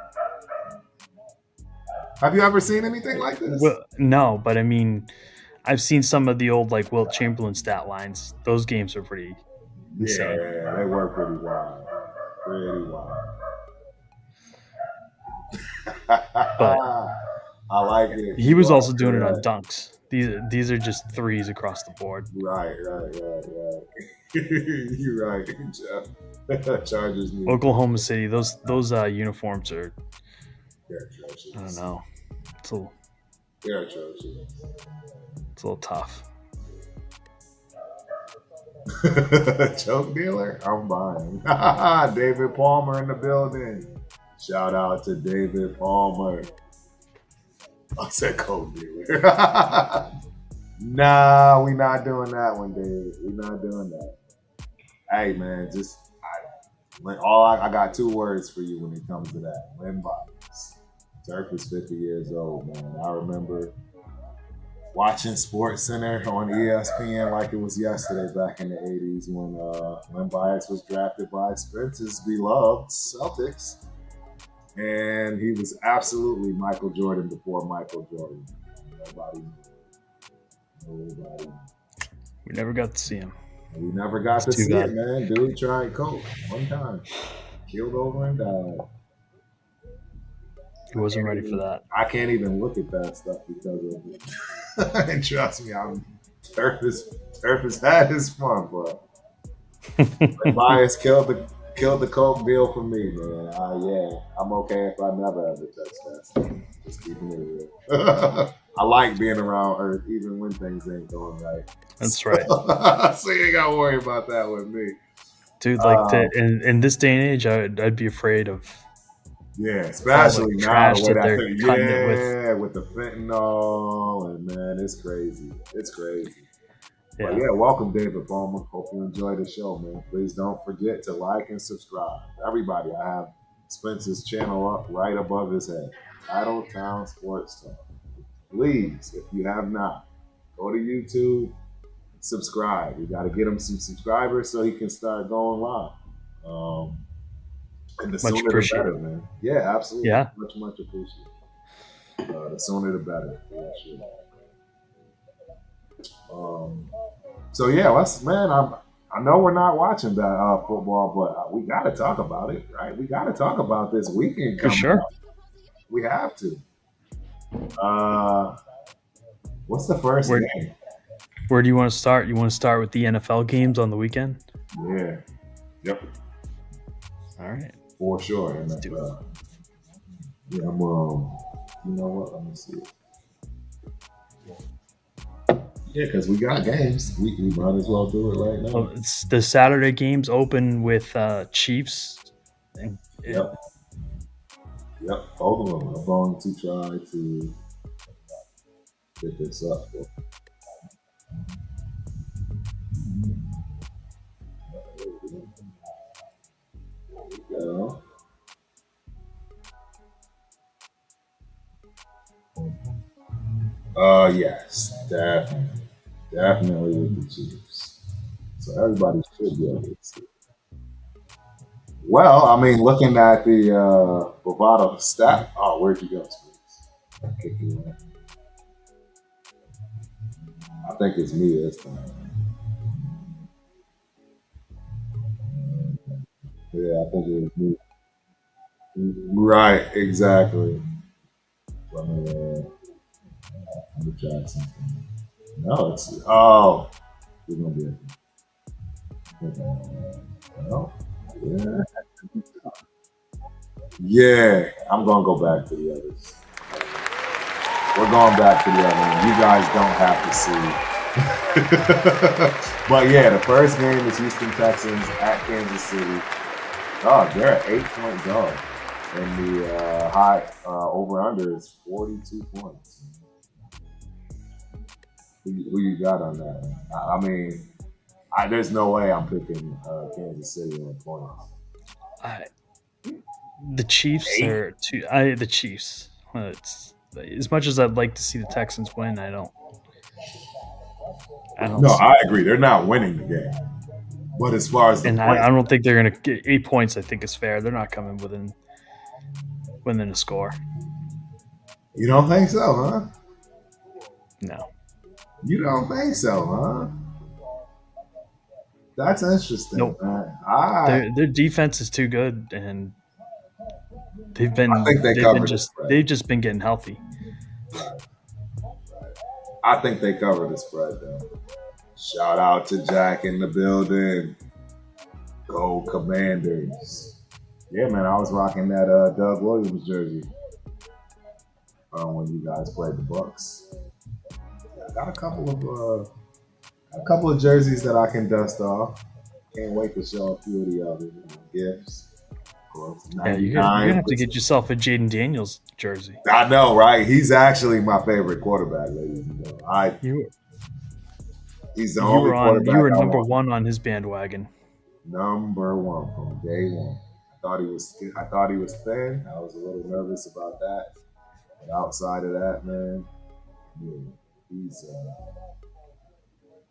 have you ever seen anything like this? Well, no, but I mean, I've seen some of the old like Wilt Chamberlain stat lines. Those games are pretty insane. Yeah, they were pretty wild. Pretty wild. But I like it. He was also doing it on dunks. These are just threes across the board. Right. You're right, Jeff. Chargers. Oklahoma City. Those uniforms are. They're atrocious. I don't know. They're atrocious. It's a little tough. Choke dealer? I'm buying. David Palmer in the building. Shout out to David Palmer. I said coke dealer. Nah, we not doing that one, David. We not doing that. Hey, man, I got two words for you when it comes to that. Lynn Bias. Turk is 50 years old, man. I remember watching Sports Center on ESPN like it was yesterday back in the 80s when Lynn Bias was drafted by Spence's beloved Celtics. And he was absolutely Michael Jordan before Michael Jordan. Nobody. We never got to see him. We never got to see it, man. Dude tried coke one time. Killed over and died. He wasn't ready for that. I can't even look at that stuff because of it. And trust me, Turf has had his fun, but Bias killed the Coke deal for me, man. Yeah, I'm okay if I never ever touch that stuff. Just keeping it real. I like being around Earth even when things ain't going right. That's right. So you ain't got to worry about that with me. Dude, like in this day and age, I'd be afraid of Yeah, all the especially now trash the way that they're that cutting it with. yeah, with the fentanyl and man, it's crazy. It's crazy. But Yeah, yeah, welcome David Bowman. Hope you enjoy the show, man. Please don't forget to like and subscribe. Everybody, I have Spencer's channel up right above his head. Titletown Sports Talk. Please, if you have not, go to YouTube, subscribe. We got to get him some subscribers so he can start going live. And the much sooner the better, appreciated. man. Yeah, absolutely. Yeah, Much appreciated. The sooner the better, for sure. So yeah, I know we're not watching that football, but we got to talk about it, right? We got to talk about this weekend for coming sure. up. We have to. What's the first game? Where do you want to start? You want to start with the NFL games on the weekend? Yeah. Yep. All right. For sure. Let's do it. Yeah, you know what? Let me see. Yeah, because we got games. We might as well do it right now. Well, it's the Saturday games open with Chiefs. And, Yep. Both of them. I'm going to try to get this up. There we go. Yes, definitely with the Chiefs. So everybody should be able to see. Well, I mean, looking at the Bovado stat. Oh, where'd you go, Spence? Kick you in. I think it's me this time. Yeah, I think it was me. Right, exactly. Let me try something. No, we're gonna be. Well, yeah. Yeah, I'm gonna go back to the others. We're going back to the other one. You guys don't have to see. But yeah, the first game is Houston Texans at Kansas City. Oh, they're an 8-point dog. And the high over-under is 42 points. Who you got on that one? I mean, there's no way I'm picking Kansas City on points. The Chiefs are too. The Chiefs. It's, as much as I'd like to see the Texans win, I don't. No, I agree. They're not winning the game. But as far as I don't think they're going to get 8 points. I think is fair. They're not coming within a score. You don't think so, huh? No. You don't think so, huh? That's interesting. Nope. Man. Their defense is too good, and they've been. I think they've just been getting healthy. Right. I think they cover the spread though. Shout out to Jack in the building. Go Commanders. Yeah, man, I was rocking that Doug Williams jersey when you guys played the Bucks. I got a couple of jerseys that I can dust off. Can't wait to show a few of the other gifts. Of course, yeah, you're gonna have to get yourself a Jaden Daniels jersey. I know, right? He's actually my favorite quarterback, ladies and gentlemen. He's the only quarterback. You were number one on his bandwagon. Number one from day one. I thought he was thin. I was a little nervous about that. But outside of that, man, he's gonna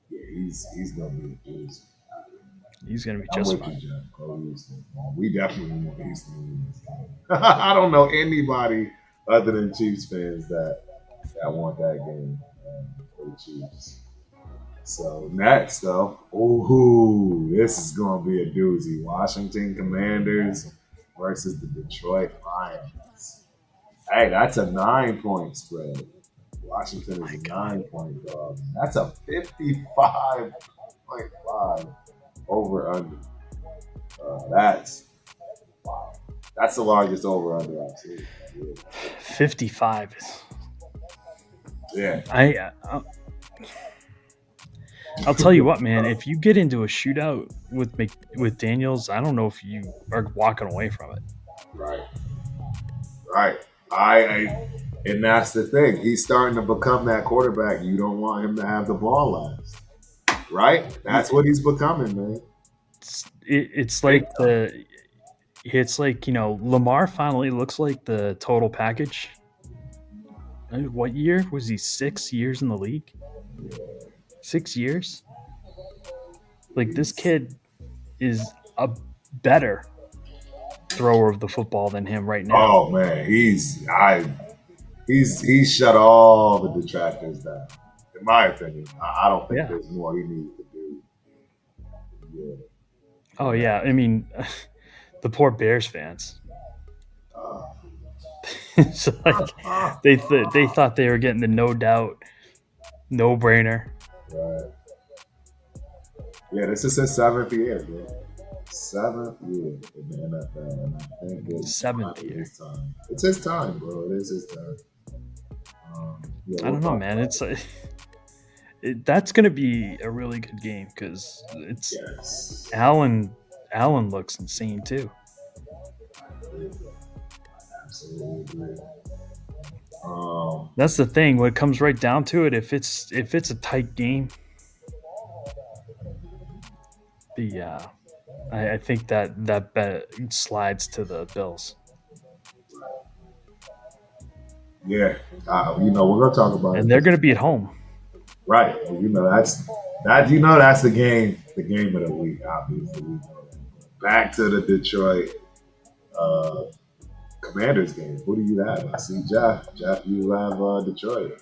be a doozy. He's gonna be just fine. We definitely want Houston to win this game. I don't know anybody other than Chiefs fans that want that game for the Chiefs. So next up, this is gonna be a doozy. Washington Commanders versus the Detroit Lions. Hey, that's a 9-point spread. Washington is My a God. 9-point dog. That's a 55.5 over under. That's wow. That's the largest over under I've seen. 55. Yeah. I'll tell you what, man. If you get into a shootout with Daniels, I don't know if you are walking away from it. Right. Right. And that's the thing. He's starting to become that quarterback. You don't want him to have the ball last. Right? That's what he's becoming, man. It's like Lamar finally looks like the total package. What year was he? 6 years in the league. 6 years. Like, this kid is a better thrower of the football than him right now. Oh man, he's shut all the detractors down. In my opinion, I don't think there's more he needs to do. Yeah. Oh yeah, I mean, the poor Bears fans. So they thought they were getting the no doubt, no brainer. Right. Yeah, this is his 7th year, bro. 7th year in the NFL, and I think it's 7th year. his time. It's his time, bro. It is his time. I don't know, man. It's that's going to be a really good game because it's Allen looks insane too. Absolutely agree. That's the thing. When it comes right down to it, if it's a tight game, I think that bet slides to the Bills. Yeah, we're gonna talk about and they're gonna be at home. Right. That's the game of the week, obviously. Back to the Detroit Commanders game. Who do you have? I see Jeff. Jeff, you have Detroit.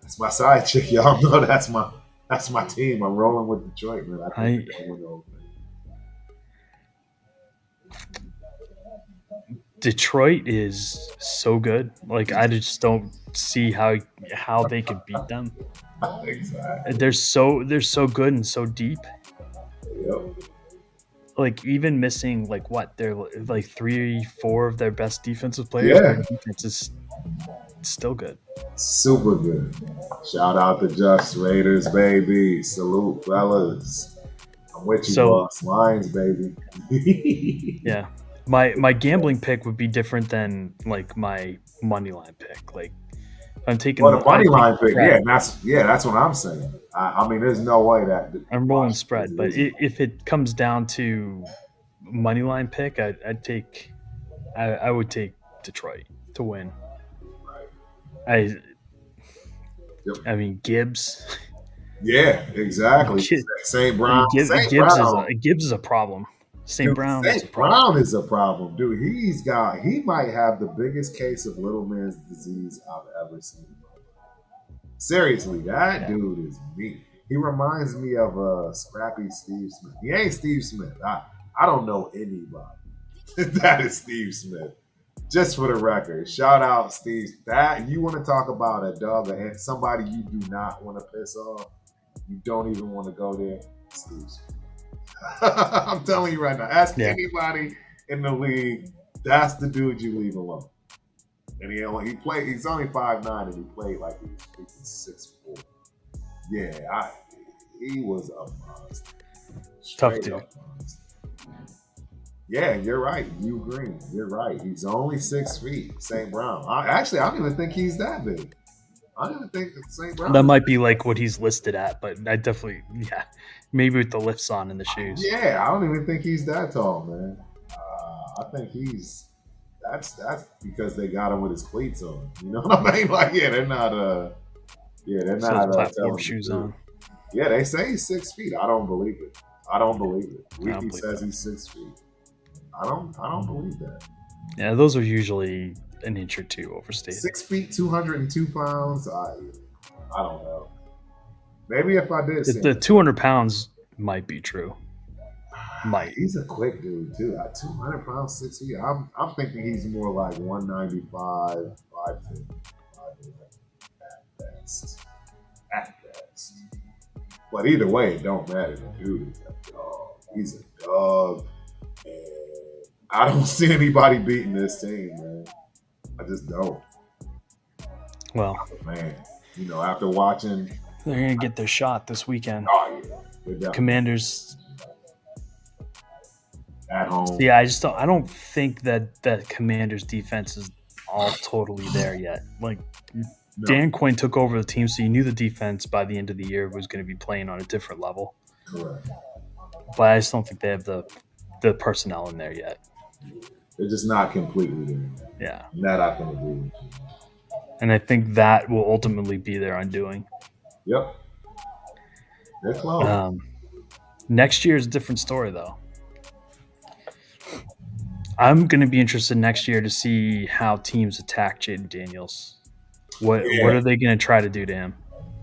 That's my side chick. Y'all know that's my team. I'm rolling with Detroit, man. I think they're gonna win the whole thing. Detroit is so good. Like, I just don't see how they could beat them. Exactly. They're so good and so deep. Yep. Like, even missing they're like 3-4 of their best defensive players. Yeah. Their defense is still good. Super good. Shout out to Just Raiders, baby. Salute, fellas. I'm with you, boss. Lions, baby. Yeah. My gambling pick would be different than like my money line pick. Like, I'm taking the money line pick. That's what I'm saying. I mean, there's no way that I'm rolling spread, but if it comes down to money line pick, I would take Detroit to win. Right. I mean, Gibbs. Yeah, exactly. St. Brown. Gibbs is a problem. St. Brown is a problem, dude. He might have the biggest case of little man's disease I've ever seen. Seriously, that dude is mean. He reminds me of scrappy Steve Smith. He ain't Steve Smith. I don't know anybody that is Steve Smith. Just for the record, shout out Steve. That you want to talk about a dog and somebody you do not want to piss off. You don't even want to go there. Steve Smith. I'm telling you right now. Ask anybody in the league. That's the dude you leave alone. And he's only 5'9" and he played like he was 6'4". Yeah, he was a monster. Tough dude. Yeah, you're right. You Green. You're right. He's only 6 feet. St. Brown. I don't even think he's that big. I don't even think St. Brown. That might be like what he's listed at, but I definitely, maybe with the lifts on and the shoes. Yeah, I don't even think he's that tall, man. I think that's because they got him with his cleats on. You know what I mean? Like, they're not platform shoes on. Yeah, they say he's 6 feet. I don't believe it. Wiki says he's 6 feet. I don't believe that. Yeah, those are usually an inch or two overstated. 6 feet, 202 pounds. I don't know. Maybe if I did, the 200 pounds might be true. Might. He's a quick dude too. 200 pounds, 6 feet. I'm thinking he's more like 195, 5'10". best. At best. But either way, it don't matter. The dude is a dog. He's a dog. And I don't see anybody beating this team, man. I just don't. Well, Man, after watching. They're going to get their shot this weekend. Oh, yeah. Commanders at home. Yeah, I don't think that Commanders defense is all totally there yet. Like, no. Dan Quinn took over the team, so you knew the defense by the end of the year was going to be playing on a different level. Correct. But I just don't think they have the personnel in there yet. They're just not completely there. Yeah. And that I can agree with you. And I think that will ultimately be their undoing. Yep. They're close. Next year is a different story, though. I'm going to be interested next year to see how teams attack Jaden Daniels. What are they going to try to do to him?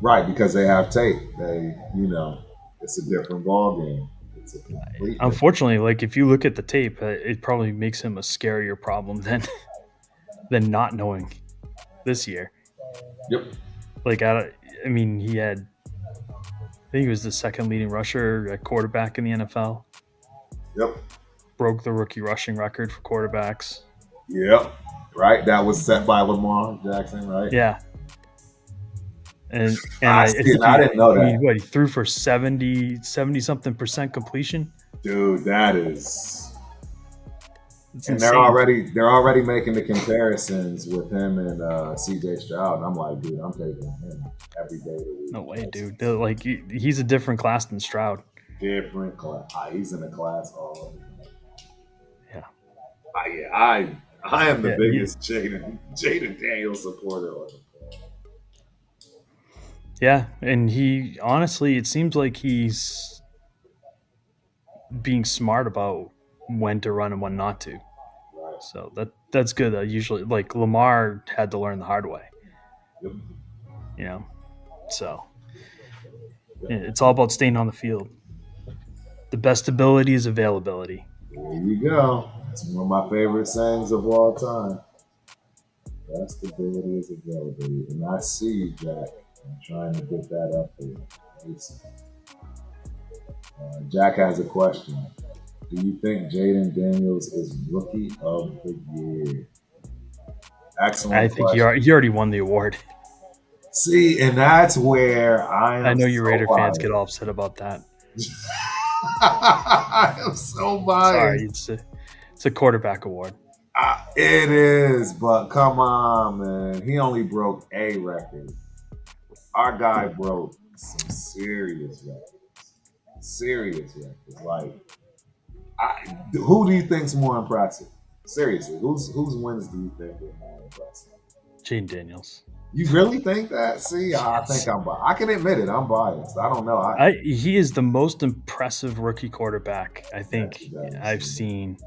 Right, because they have tape. It's a different ball game. It's a complete Unfortunately, like if you look at the tape, it probably makes him a scarier problem than not knowing this year. Yep. Like I mean, I think he was the second leading rusher at quarterback in the NFL. Yep. Broke the rookie rushing record for quarterbacks. Yep. Right. That was set by Lamar Jackson, right? Yeah. And I didn't know that. He threw for 70-something% completion. Dude, that is. It's and insane. they're already making the comparisons with him and CJ Stroud. And I'm like, dude, I'm taking him every day of the week. No way, dude. Like he's a different class than Stroud. Different class. He's in a class all. Yeah. I am the biggest Jaden Daniels supporter on the planet. Yeah, and he honestly, it seems like he's being smart about when to run and when not to. Right. So that's good. Usually, like Lamar had to learn the hard way. Yep. So it's all about staying on the field. The best ability is availability. There you go. It's one of my favorite sayings of all time. Best ability is availability. And I see you, Jack. I'm trying to get that up for you. Jack has a question. Do you think Jaden Daniels is Rookie of the Year? Excellent I think question. he already won the award. See, and that's where I know you Raider fans get all upset about that. I am so biased. Sorry, it's a quarterback award. It is, but come on, man. He only broke a record. Our guy broke some serious records. Like, who do you think's more impressive? Seriously, whose wins do you think are more impressive? Jaden Daniels. You really think that? See, I think I'm biased. I can admit it. I'm biased. I don't know. He is the most impressive rookie quarterback I think I've seen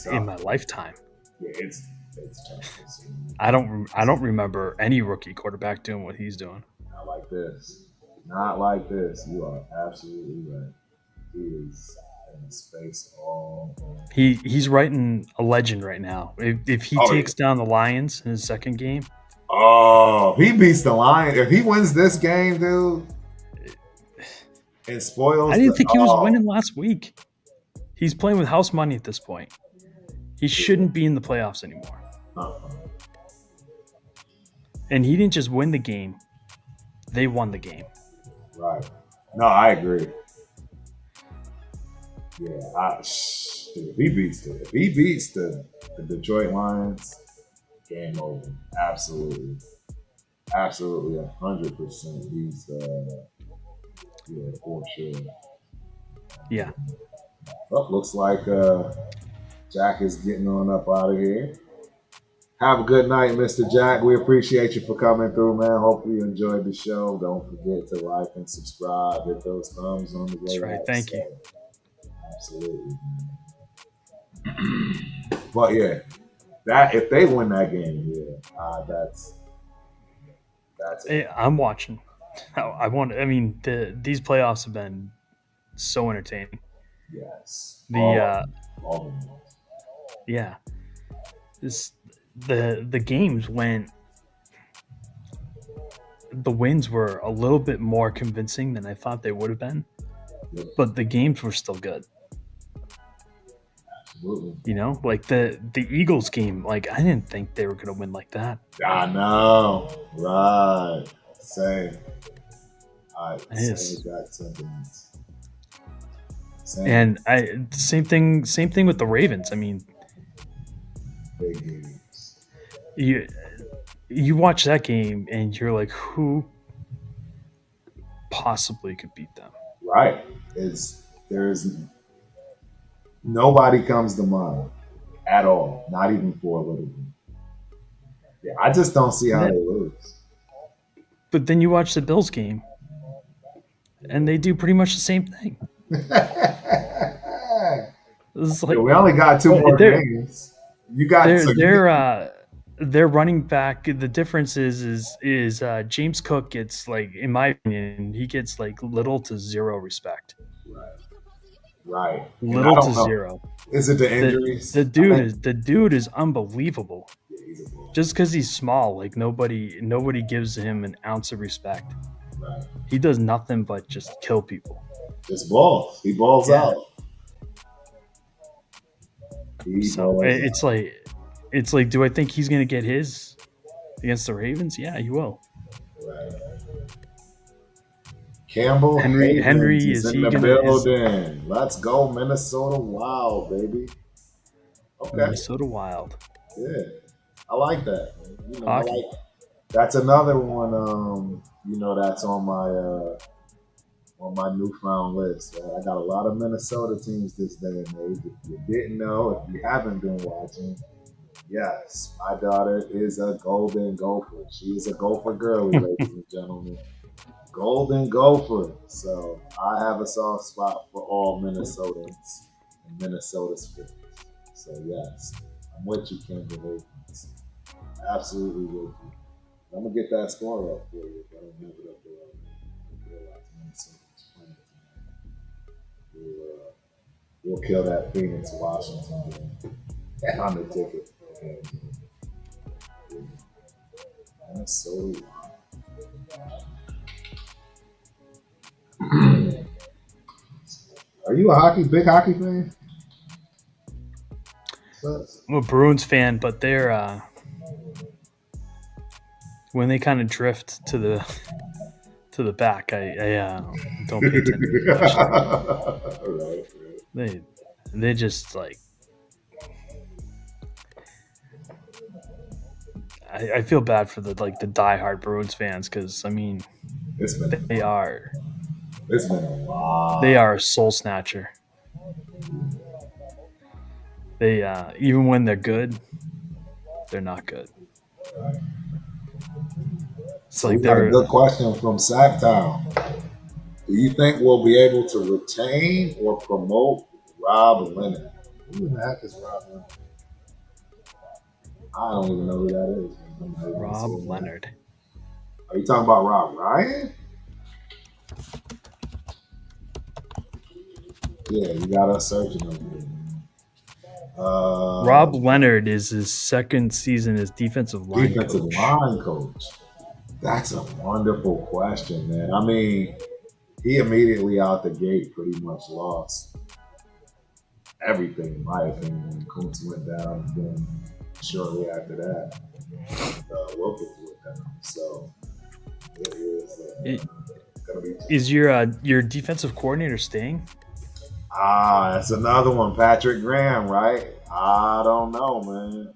in my lifetime. Yeah, it's tough. I don't remember any rookie quarterback doing what he's doing. Not like this. Not like this. You are absolutely right. He is in space all over. He's writing a legend right now. If he takes down the Lions in his second game. Oh, he beats the Lions. If he wins this game, dude, and spoils. I didn't think he was winning last week. He's playing with house money at this point. He shouldn't be in the playoffs anymore. And he didn't just win the game. They won the game. Right. No, I agree. Yeah, if he beats the Detroit Lions, game over. Absolutely, 100%. He's for sure. Yeah. Well, looks like Jack is getting on up out of here. Have a good night, Mr. Jack. We appreciate you for coming through, man. Hopefully you enjoyed the show. Don't forget to like and subscribe. Hit those thumbs on the way. That's right. Thank you. Absolutely. But yeah, that if they win that game, that's it. I'm watching. These playoffs have been so entertaining. Yes. Yeah. The games went the wins were a little bit more convincing than I thought they would have been, but the games were still good. Absolutely. You know, like the Eagles game, like I didn't think they were going to win like that. I know, right? Same. Same exact sentiments. Same. And same thing with the Ravens. I mean, big games. You watch that game and you're like, who possibly could beat them? Right. There's nobody comes to mind at all. Not even for a little bit. Yeah, I just don't see how they lose. But then you watch the Bills game, and they do pretty much the same thing. It's like, we only got 2 more games. You got their running back. The difference is James Cook gets, like, in my opinion, he gets like little to zero respect. Right. Little to zero. Is it the injuries? The dude is unbelievable. Yeah, just because he's small, like nobody gives him an ounce of respect. Right. He does nothing but just kill people. Just balls. He balls out. It's like, do I think he's gonna get his against the Ravens? Yeah, he will. Right. Campbell Henry is in the building. Let's go, Minnesota Wild, baby. Okay. Minnesota Wild. Yeah, I like that. You know, that's another one. That's on my newfound list. I got a lot of Minnesota teams this day and age. If you didn't know, if you haven't been watching, yes, my daughter is a Golden Gopher. She is a Gopher girly, ladies and gentlemen. Golden Gopher. So I have a soft spot for all Minnesotans and Minnesota sports. So yes, I'm with you, Kimberly. Absolutely with you. I'm gonna get that score up for you if I don't have it up there. We'll kill that Phoenix Washington game on the ticket. Okay. Minnesota. Are you a big hockey fan? I'm a Bruins fan, but they're when they kind of drift to the back, I don't pay attention to much. They just like, I feel bad for the diehard Bruins fans because I mean they are a soul snatcher. They even when they're good, they're not good. So we got a good question from Sacktown. Do you think we'll be able to retain or promote Rob Leonard? Who the heck is Rob Leonard? I don't even know who that is. Rob Leonard. Are you talking about Rob Ryan? Yeah, you got us searching over here. Rob Leonard is his second season as defensive line coach. That's a wonderful question, man. I mean, he immediately out the gate pretty much lost everything, in my opinion, when Kuntz went down, and then shortly after that, Wilkins went down. So it is going to be. Is your defensive coordinator staying? That's another one, Patrick Graham, right? I don't know, man.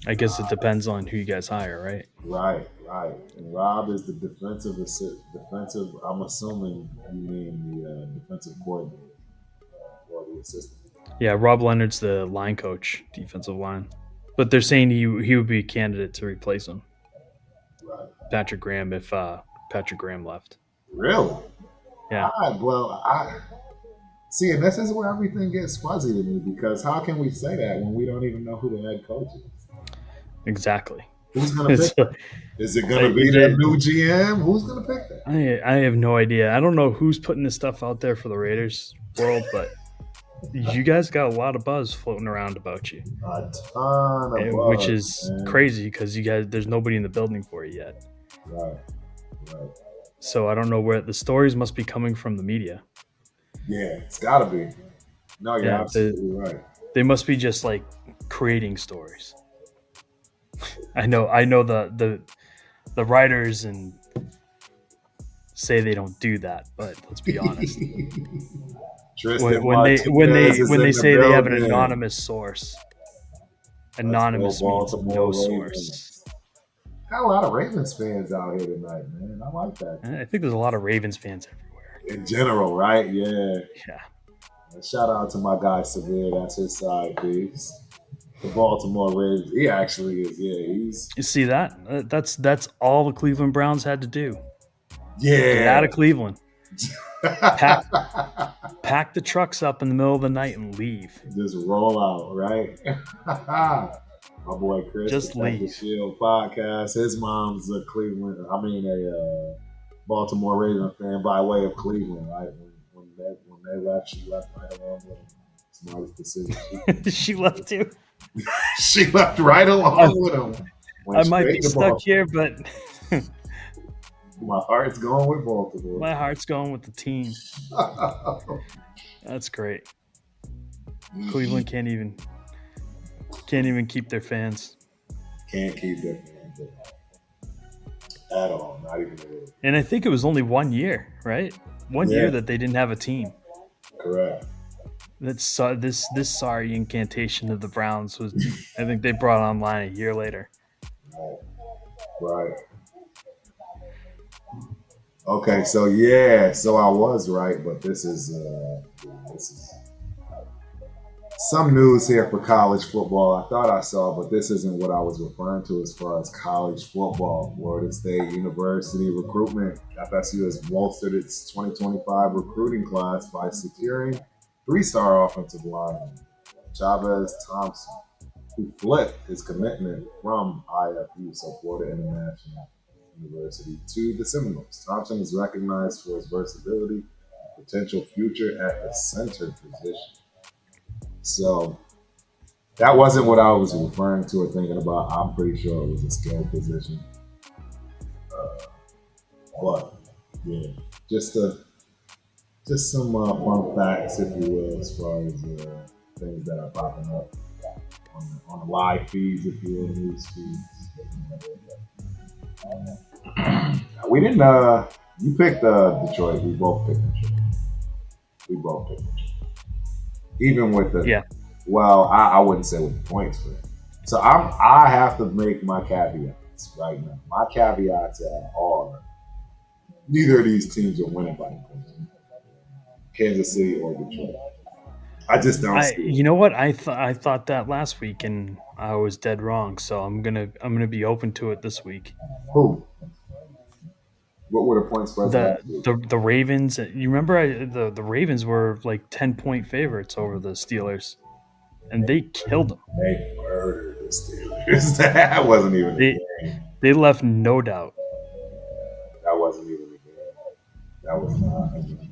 I guess it depends on who you guys hire, right? Right. And Rob is the defensive. I'm assuming you mean the defensive coordinator or the assistant. Yeah, Rob Leonard's the line coach, defensive line, but they're saying he would be a candidate to replace him. Right. Patrick Graham, if Patrick Graham left. Really? Yeah. See, and this is where everything gets fuzzy to me because how can we say that when we don't even know who the head coach is? Exactly. Who's going to pick that? Is it going to be the new GM? Who's going to pick that? I have no idea. I don't know who's putting this stuff out there for the Raiders world, but you guys got a lot of buzz floating around about you. A ton of buzz. Which is crazy because you guys, there's nobody in the building for you yet. Right. Right. So I don't know where the stories must be coming from the media. Yeah, it's got to be. No, you're absolutely right. They must be just like creating stories. I know the writers and say they don't do that, but let's be honest. Tristan when they say they have an building. anonymous source, anonymous means no Ravens. source. Got a lot of Ravens fans out here tonight, man. I like that. I think there's a lot of Ravens fans everywhere. In general, right? Yeah. Yeah. Shout out to my guy Severe. That's his side piece. The Baltimore Ravens. He actually is. Yeah, he's. You see that? That's all the Cleveland Browns had to do. Yeah. Get out of Cleveland. Pack the trucks up in the middle of the night and leave. Just roll out, right? My boy Chris, just leave. The Shield podcast. His mom's a Baltimore Ravens fan by way of Cleveland, right? When they left, she left right along with him. Smartest decision. She left too. She left right along with him. I might be stuck here, but my heart's going with Baltimore. My heart's going with the team. That's great. Cleveland can't even keep their fans. Can't keep their fans at all. Not even a little. And I think it was only 1 year, right? One year that they didn't have a team. Correct. That's this sorry incantation of the Browns was. I think they brought online a year later. Right. Okay, so I was right, but this is some news here for college football. I thought I saw, but this isn't what I was referring to as far as college football. Florida State University recruitment. FSU has bolstered its 2025 recruiting class by securing 3-star offensive lineman Chavez Thompson, who flipped his commitment from IFU, so Florida International University, to the Seminoles. Thompson is recognized for his versatility and potential future at the center position. So that wasn't what I was referring to or thinking about. I'm pretty sure it was a skill position. But yeah, just some fun facts, if you will, as far as things that are popping up on the live feeds, if you will, news feeds. We didn't. You picked Detroit. We both picked Detroit. Even with the well, I wouldn't say with the points, but so I have to make my caveats right now. My caveats are neither of these teams are winning by points. Kansas City or Detroit. I just don't see it. You know what? I thought that last week and I was dead wrong. So I'm gonna be open to it this week. Who? What were the point spreads? The Ravens. You remember the Ravens were like 10-point favorites over the Steelers, and they killed them. They murdered the Steelers. That wasn't even a game. They left no doubt. That wasn't even a game. That was not a game.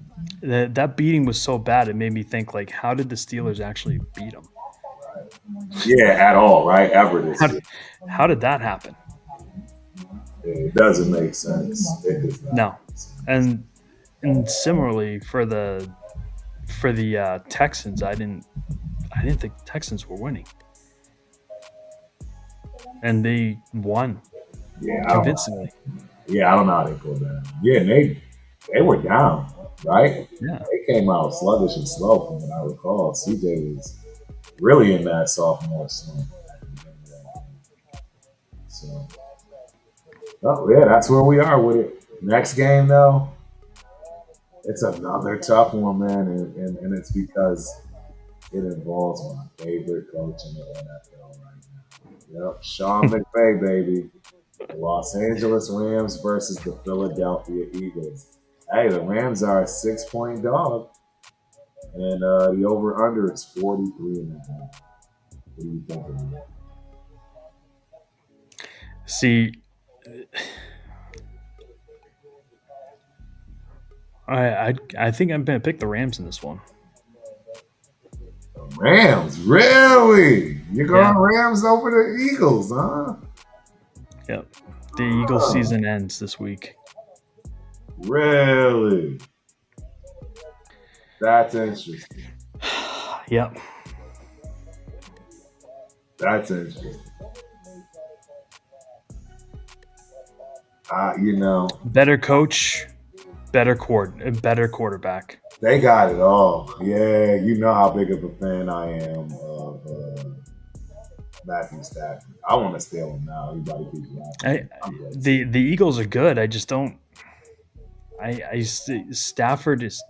That beating was so bad, it made me think, like, how did the Steelers actually beat them? Right. Yeah, at all, right? Ever this year. How did that happen? It doesn't make sense. It does not. No, and similarly for the Texans, I didn't think the Texans were winning, and they won convincingly. I don't know how they pulled that. Yeah, they were down, right? Yeah, they came out sluggish and slow from what I recall. CJ was really in that sophomore slump. So. Oh, yeah, that's where we are with it. Next game, though, it's another tough one, man, and it's because it involves my favorite coach in the NFL right now. Yep, Sean McVay, baby. The Los Angeles Rams versus the Philadelphia Eagles. Hey, the Rams are a 6-point dog, and the over-under is 43.5. What do you think of that? See, I think I'm gonna pick the Rams in this one. The Rams, really? You're going Rams over the Eagles, huh? Yep. The Eagles season ends this week. Really? That's interesting. Yep. That's interesting. You know, Better coach, better quarterback. they got it all. Yeah, you know how big of a fan I am of Matthew Stafford. I want to steal him now. Everybody keeps laughing. I'm glad. The Eagles are good. I just don't. Stafford is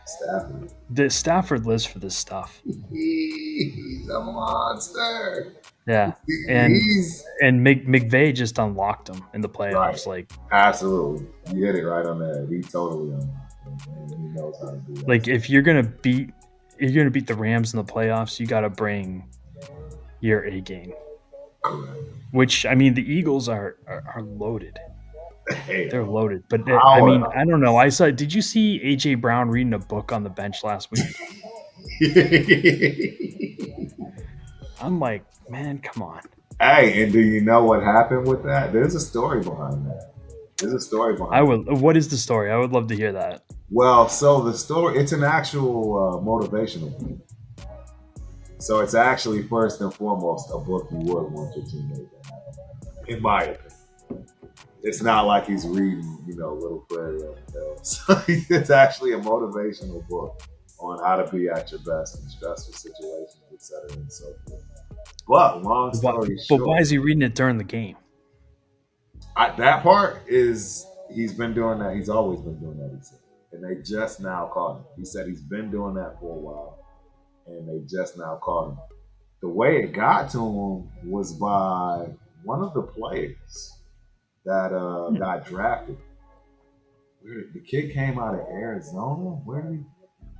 Stafford. Stafford lives for this stuff. He's a monster. Yeah, He's and McVay just unlocked him in the playoffs. right. Like Absolutely, you hit it right on there. He totally unlocked him, and he knows how to do that. like if you're gonna beat the Rams in the playoffs, you got to bring your A game. Correct. Which I mean, the Eagles are loaded. Hey, They're loaded, but I power. mean, I don't know. I saw. Did you see AJ Brown reading a book on the bench last week? I'm like, man, come on. Hey, and do you know what happened with that? There's a story behind that. There's a story behind it. What is the story? I would love to hear that. Well, so the story, it's an actual motivational book. So it's actually first and foremost a book you would want your teammate to have, in my opinion. It's not like he's reading, Little Prairie on the Hills. It's actually a motivational book on how to be at your best in stressful situations, etc. and so forth. But long story short, but why is he reading it during the game? That part is he's been doing that. He's always been doing that. He said, and they just now caught him. He said he's been doing that for a while, and they just now caught him. The way it got to him was by one of the players that got drafted. The kid came out of Arizona. Where did he?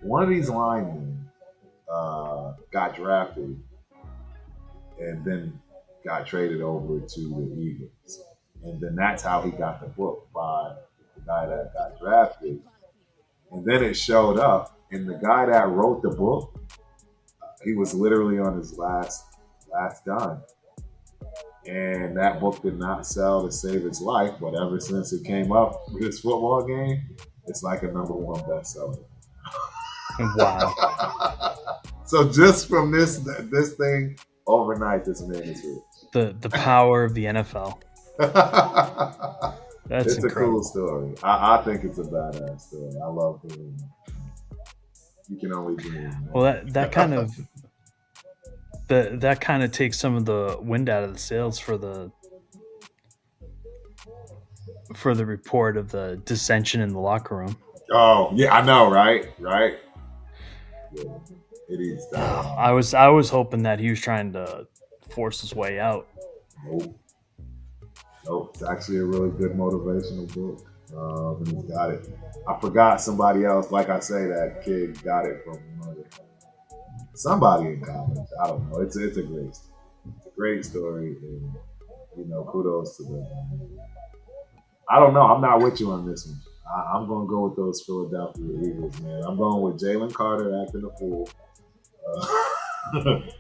One of these linemen got drafted and then got traded over to the Eagles. And then that's how he got the book, by the guy that got drafted. And then it showed up, and the guy that wrote the book, he was literally on his last dime. And that book did not sell to save his life, but ever since it came up with this football game, it's like a number one bestseller. Wow. So just from this thing, overnight, this man is rich. The power of the NFL. That's it's incredible. A cool story. I think it's a badass story. I love hearing it. You can only dream. Man. Well, that kind of takes some of the wind out of the sails for the report of the dissension in the locker room. Oh yeah, I know, right? Yeah, it is. I was hoping that he was trying to force his way out. Nope. It's actually a really good motivational book. And he's got it. I forgot somebody else. Like I say, that kid got it from somebody in college. I don't know. It's a great story, and kudos to them. I don't know. I'm not with you on this one. I'm going to go with those Philadelphia Eagles, man. I'm going with Jalen Carter acting a fool,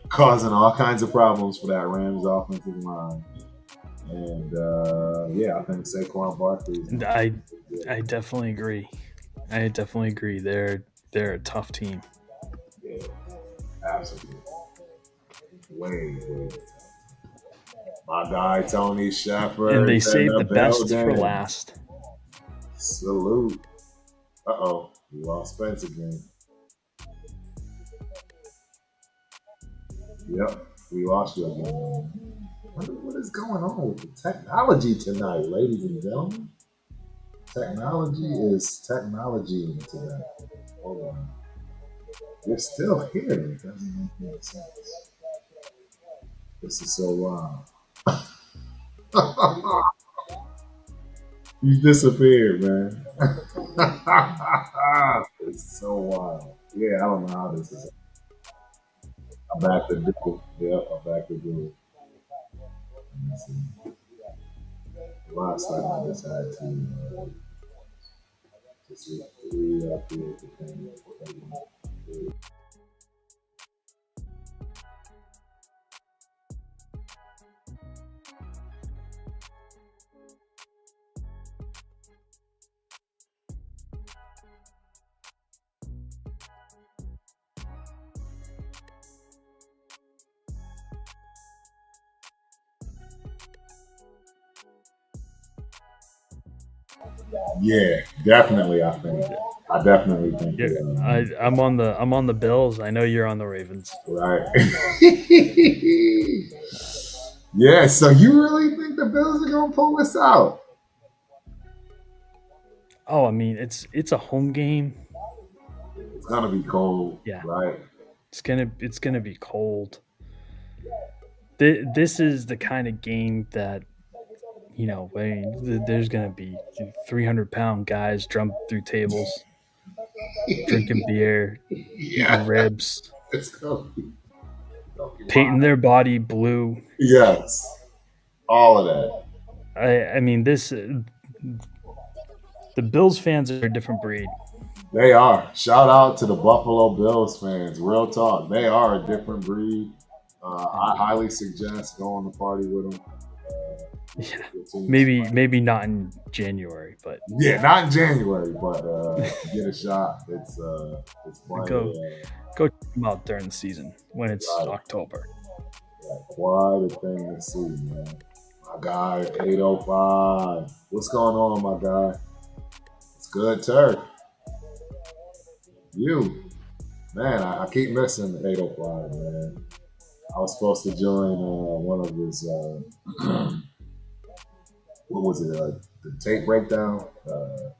causing all kinds of problems for that Rams offensive line. And I think Saquon Barkley. I definitely agree. They're a tough team. Yeah, absolutely. Way tough. My guy Tony Shepard. And they saved the best for last. Salute. We lost Spence again. Yep, we lost you again. What is going on with the technology tonight, ladies and gentlemen? Technology is technology today. Hold on. You're still here. It doesn't make any sense. This is so wild. You disappeared, man. It's so wild. Yeah, I don't know how this is. I'm back to do it. Yep, I'm back to do it. Last time I just had to just re-create the thing. Yeah, definitely. I definitely think Yeah, that. I'm on the Bills. I know you're on the Ravens. Right. Yeah. So you really think the Bills are gonna pull this out? Oh, I mean, it's a home game. It's gonna be cold, Yeah, right? it's gonna be cold. This is the kind of game that I mean, there's gonna be 300-pound guys jump through tables, drinking beer, eating Yeah, ribs, it's gonna be painting wild. their body blue. Yes, all of that. I mean, the Bills fans are a different breed. They are. Shout out to the Buffalo Bills fans. Real talk. They are a different breed. And I highly suggest going to party with them. yeah, Your team's maybe not in January, but yeah, not in January, but get a shot. It's fun. go go check them out during the season when it's Right, October. right. Quite a thing to see, man. My guy, 805. What's going on, my guy? It's good, Turk. You, man, I keep missing the 805, man. I was supposed to join one of his, what was it, the tape breakdown?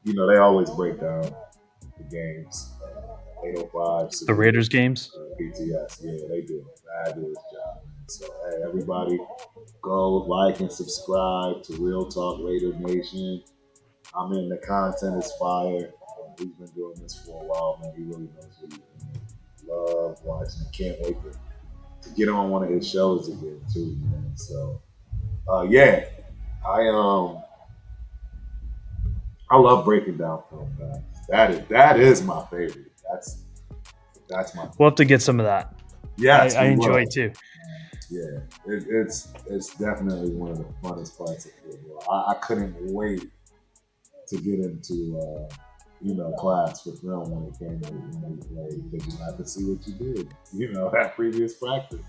They always break down the games. 805, The Raiders games. PTS. Yeah, they do a fabulous job. Man. So, hey, everybody, go like and subscribe to Real Talk Raider Nation. I mean, the content is fire. He's been doing this for a while, man. He really knows what he's doing. Love watching. Can't wait to get on one of his shows again, too, man. So, yeah, I I love breaking down film, guys. That is my favorite. That's my We'll have to get some of that. yes. I We enjoy will. it too. Yeah, it's definitely one of the funnest parts of football. I couldn't wait to get into class for film when it came to play because you have to see what you did. That previous practice,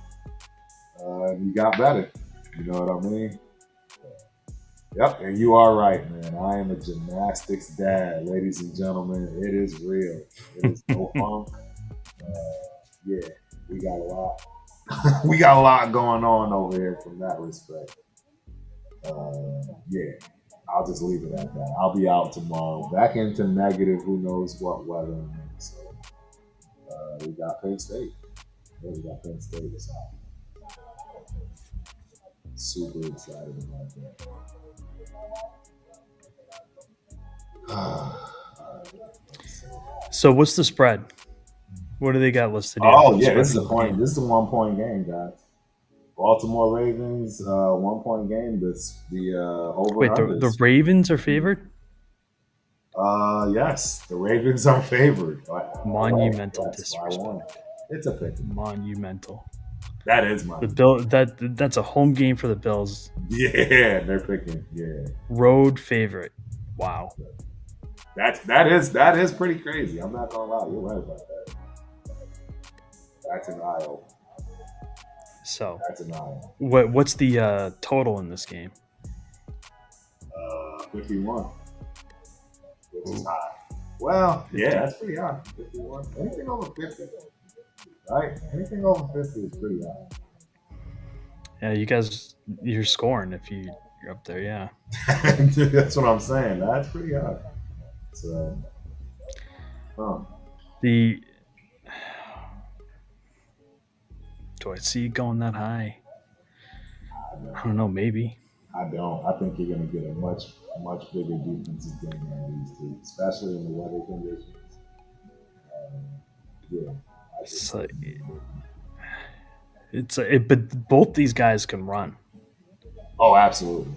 and you got better. You know what I mean? Yep, and you are right, man. I am a gymnastics dad, ladies and gentlemen. It is real. It is no funk. Yeah, we got a lot. We got a lot going on over here from that respect. Yeah, I'll just leave it at that. I'll be out tomorrow. Back into negative, who knows what weather. Man. So we got Penn State. Yeah, we got Penn State this out. Super excited about that. So what's the spread? What do they got listed here? Oh yeah, this is a point. This is a 1 point game, guys. Baltimore Ravens, 1 point game. The over. Wait, the Ravens are favored? Yes, the Ravens are favored. Monumental That's disrespect. It's a pick. Monumental. That is that's a home game for the Bills. Yeah, they're picking. Yeah, road favorite. Wow. That is pretty crazy. I'm not gonna lie. You're right about that. That's an eye opener. So that's an eye opener. What's the total in this game? 51. Which is high. Well, 50. Yeah, that's pretty high. 51. Anything over 50. Right? Anything over 50 is pretty high. Yeah, you're scoring if you're up there, yeah. That's what I'm saying. That's pretty high. So, do I see it going that high? I don't know, maybe. I don't. I think you're going to get a much bigger defensive game than these two, especially in the weather conditions. Yeah. But both these guys can run. Oh, absolutely.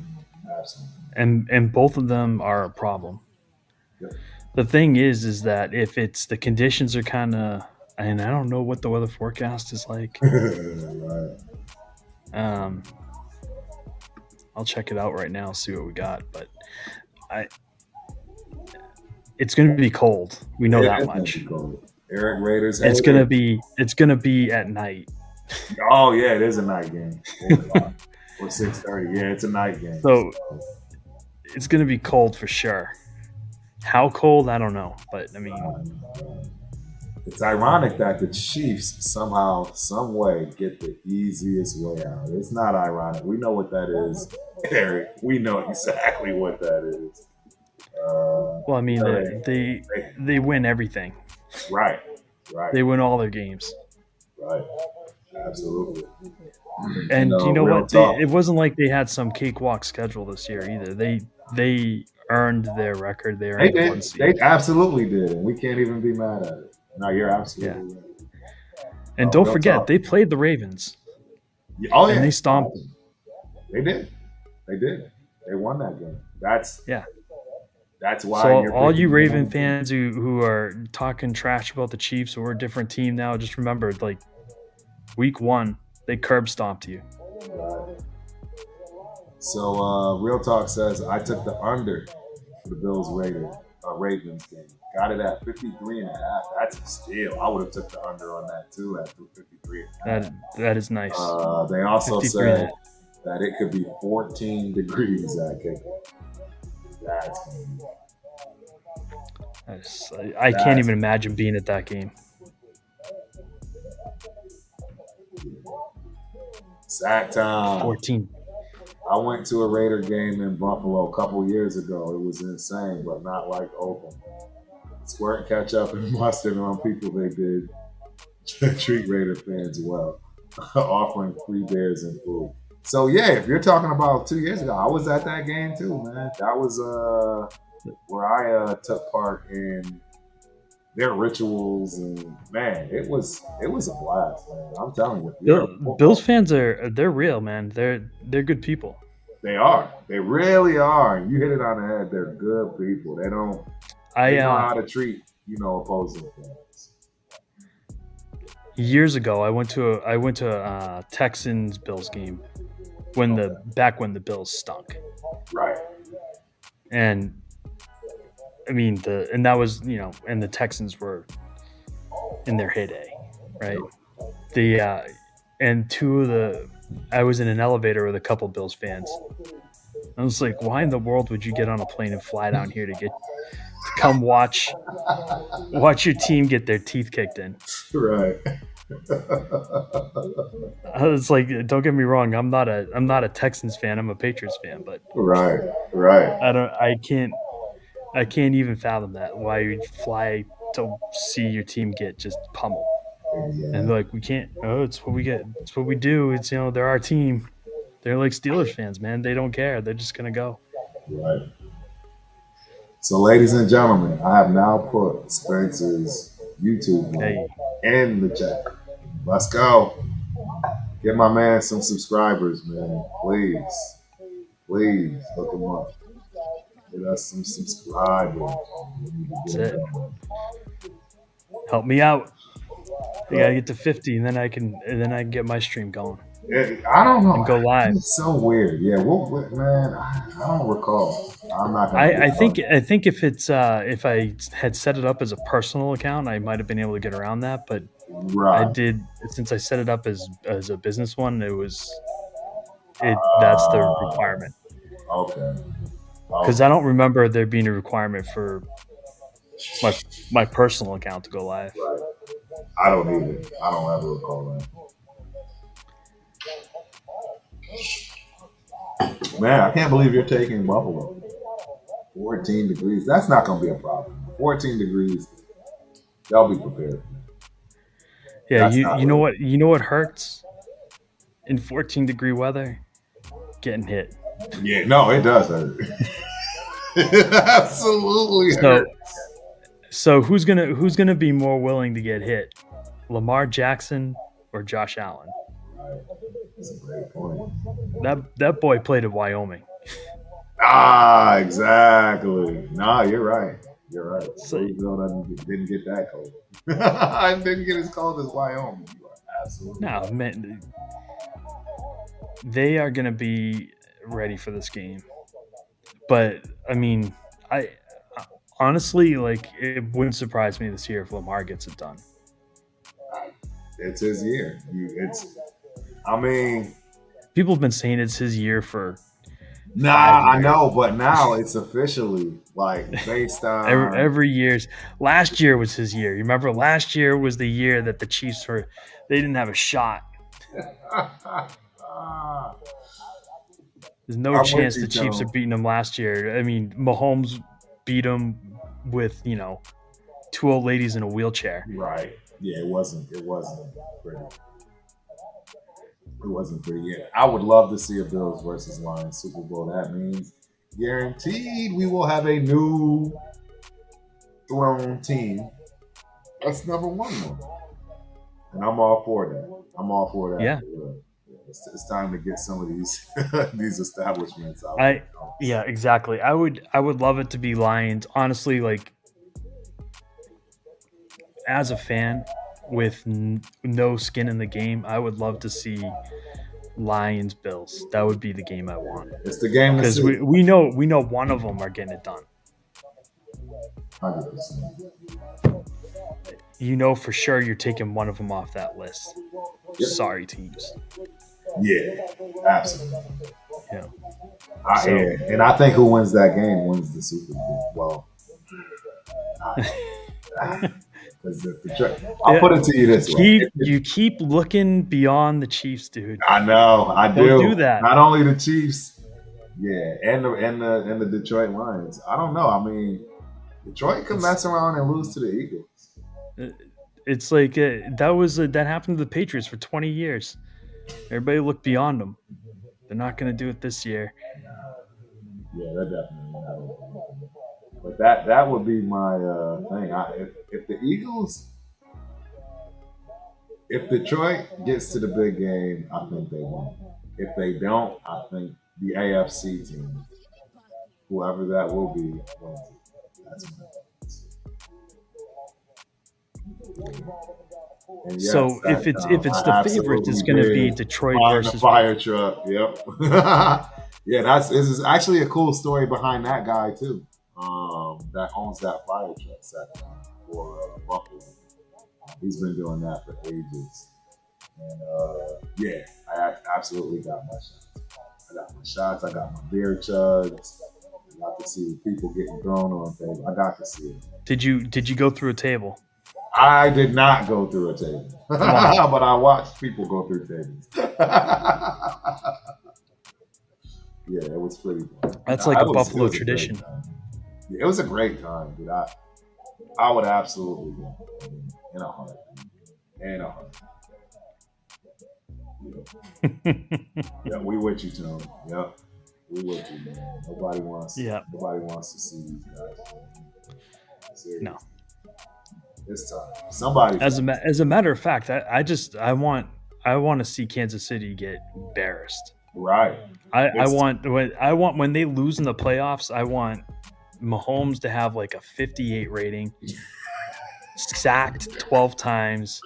And both of them are a problem. Yep. The thing is that if it's the conditions are kind of, and I don't know what the weather forecast is like. Right. I'll check it out right now, see what we got. But it's going to be cold. We know that much. Eric Raiders. It's going to be at night. Oh yeah, it is a night game. Or 6:30. Yeah, it's a night game. So it's going to be cold for sure. How cold? I don't know, but I mean, It's ironic that the Chiefs somehow, some way, get the easiest way out. It's not ironic. We know what that is, Eric. We know exactly what that is. well, I mean, They, they win everything. right, right, They win all their games. right. Absolutely. And you know Real what? talk. It wasn't like they had some cakewalk schedule this year either. They earned their record. They They earned the one did. They seed. absolutely did. And we can't even be mad at it. No, you're Yeah. absolutely right. And don't Real forget, talk. they played the Ravens Oh, and yeah. they stomped them. They did. They did. They won that game. Yeah. That's why So you're all you picking Raven them. fans who are talking trash about the Chiefs or a different team now, just remember, like week 1, they curb stomped you. So Real Talk says I took the under for the Bills Ravens game. Got it at 53 and a half. That's a steal. I would have took the under on that too at 53 and a half. That is nice. They also 53 and a said half. that it could be 14 degrees at kickoff. That's I can't even imagine being at that game. Sack time. 14. I went to a Raider game in Buffalo a couple years ago. It was insane, but not like Oakland. Squirt ketchup and mustard on people they did treat Raider fans well, offering free beers and food. So yeah, if you're talking about 2 years ago, I was at that game too, man. That was where I took part in their rituals, and man, it was a blast, man. I'm telling you, Bills fans they're real, man. They're good people. They are. They really are. You hit it on the head. They're good people. They know how to treat opposing fans. Years ago, I went to a Texans Bills game when the Bills stunk. Right. And I mean that was and the Texans were in their heyday, right? And I was in an elevator with a couple Bills fans. I was like, why in the world would you get on a plane and fly down here to come watch your team get their teeth kicked in? Right. It's like, don't get me wrong, I'm not a Texans fan, I'm a Patriots fan, but right. I can't even fathom that, why you'd fly to see your team get just pummeled. Yeah. And like, we can't. Oh, it's what we get. It's what we do. It's they're our team. They're like Steelers fans, man. They don't care. They're just gonna go. Right. So, ladies and gentlemen, I have now put Spencer's YouTube link in the chat. Let's go. Get my man some subscribers, man. Please look him up. Get us some subscribers. That's it. Help me out. I gotta get to 50, and then I can get my stream going. I don't know. And go live. It's so weird. Yeah, man, I don't recall. I'm not gonna. I think if it's if I had set it up as a personal account, I might have been able to get around that. But I did, since I set it up as a business one. That's the requirement. Okay. Because I don't remember there being a requirement for my personal account to go live. Right. I don't either. I don't ever recall that. Man, I can't believe you're taking Buffalo. 14 degrees. That's not going to be a problem. 14 degrees. They'll be prepared. Yeah, you know what? You know what hurts in 14-degree weather? Getting hit. Yeah, no, it does hurt. It absolutely hurts. So who's gonna be more willing to get hit, Lamar Jackson or Josh Allen? Right. That's a great point. That boy played at Wyoming. Exactly. Nah, you're right. You're right. So didn't get that cold. I didn't get as cold as Wyoming. You are absolutely. No, man. They are gonna be ready for this game, but I mean, I honestly, like, it wouldn't surprise me this year if Lamar gets it done. It's his year. I mean, people have been saying it's his year for Nah, 5 I years. know, but now it's officially like based on. Every year's. Last year was his year. You remember? Last year was the year that the Chiefs they didn't have a shot. There's no I'm with chance the you, Chiefs are Tone. beating them last year. I mean, Mahomes beat them with, two old ladies in a wheelchair. Right. Yeah, it wasn't. It wasn't pretty. It wasn't pretty yet. I would love to see a Bills versus Lions Super Bowl. That means guaranteed we will have a new throne team. That's never won one. And I'm all for that. I'm all for that. Yeah. It's time to get some of these these establishments out. Yeah, exactly. I would love it to be Lions. Honestly, like as a fan with no skin in the game, I would love to see Lions Bills. That would be the game I want. It's the game to Because see. we know one of them are getting it done. 100%. You know for sure you're taking one of them off that list. Yep. Sorry, teams. Yeah, absolutely. Yeah. And I think who wins that game wins the Super Bowl. Well, because I'll put it to you this way: you keep looking beyond the Chiefs, dude. I know, I do. Don't do that. Not only the Chiefs, yeah, and the Detroit Lions. I don't know. I mean, Detroit could mess around and lose to the Eagles. It's like that happened to the Patriots for 20 years. Everybody looked beyond them. They're not going to do it this year. Yeah, that definitely not. But that would be my thing. If the Eagles, if Detroit gets to the big game, I think they win. If they don't, I think the AFC team, whoever that will be, wins it. That's my yes, so if it's the favorites, it's going to be Detroit versus fire truck. Yep. Yeah, this is actually a cool story behind that guy too. That owns that fire truck sector for Buffalo. He's been doing that for ages, and yeah, I absolutely got my shots. I got my beer chugs. I got to see the people getting thrown on things. I got to see it. Did you go through a table? I did not go through a table, but I watched people go through tables. Yeah, it was pretty fun. That's like a Buffalo tradition. Yeah, it was a great time, dude. I would absolutely go in a heartbeat. In a heartbeat. Yeah, we with you, Tone. Yep, we with you, man. Nobody wants to see these guys. Seriously. No. This time, somebody. As a matter of fact, I want to see Kansas City get embarrassed. Right. I want when they lose in the playoffs, I want Mahomes to have like a 58 rating, sacked 12 times,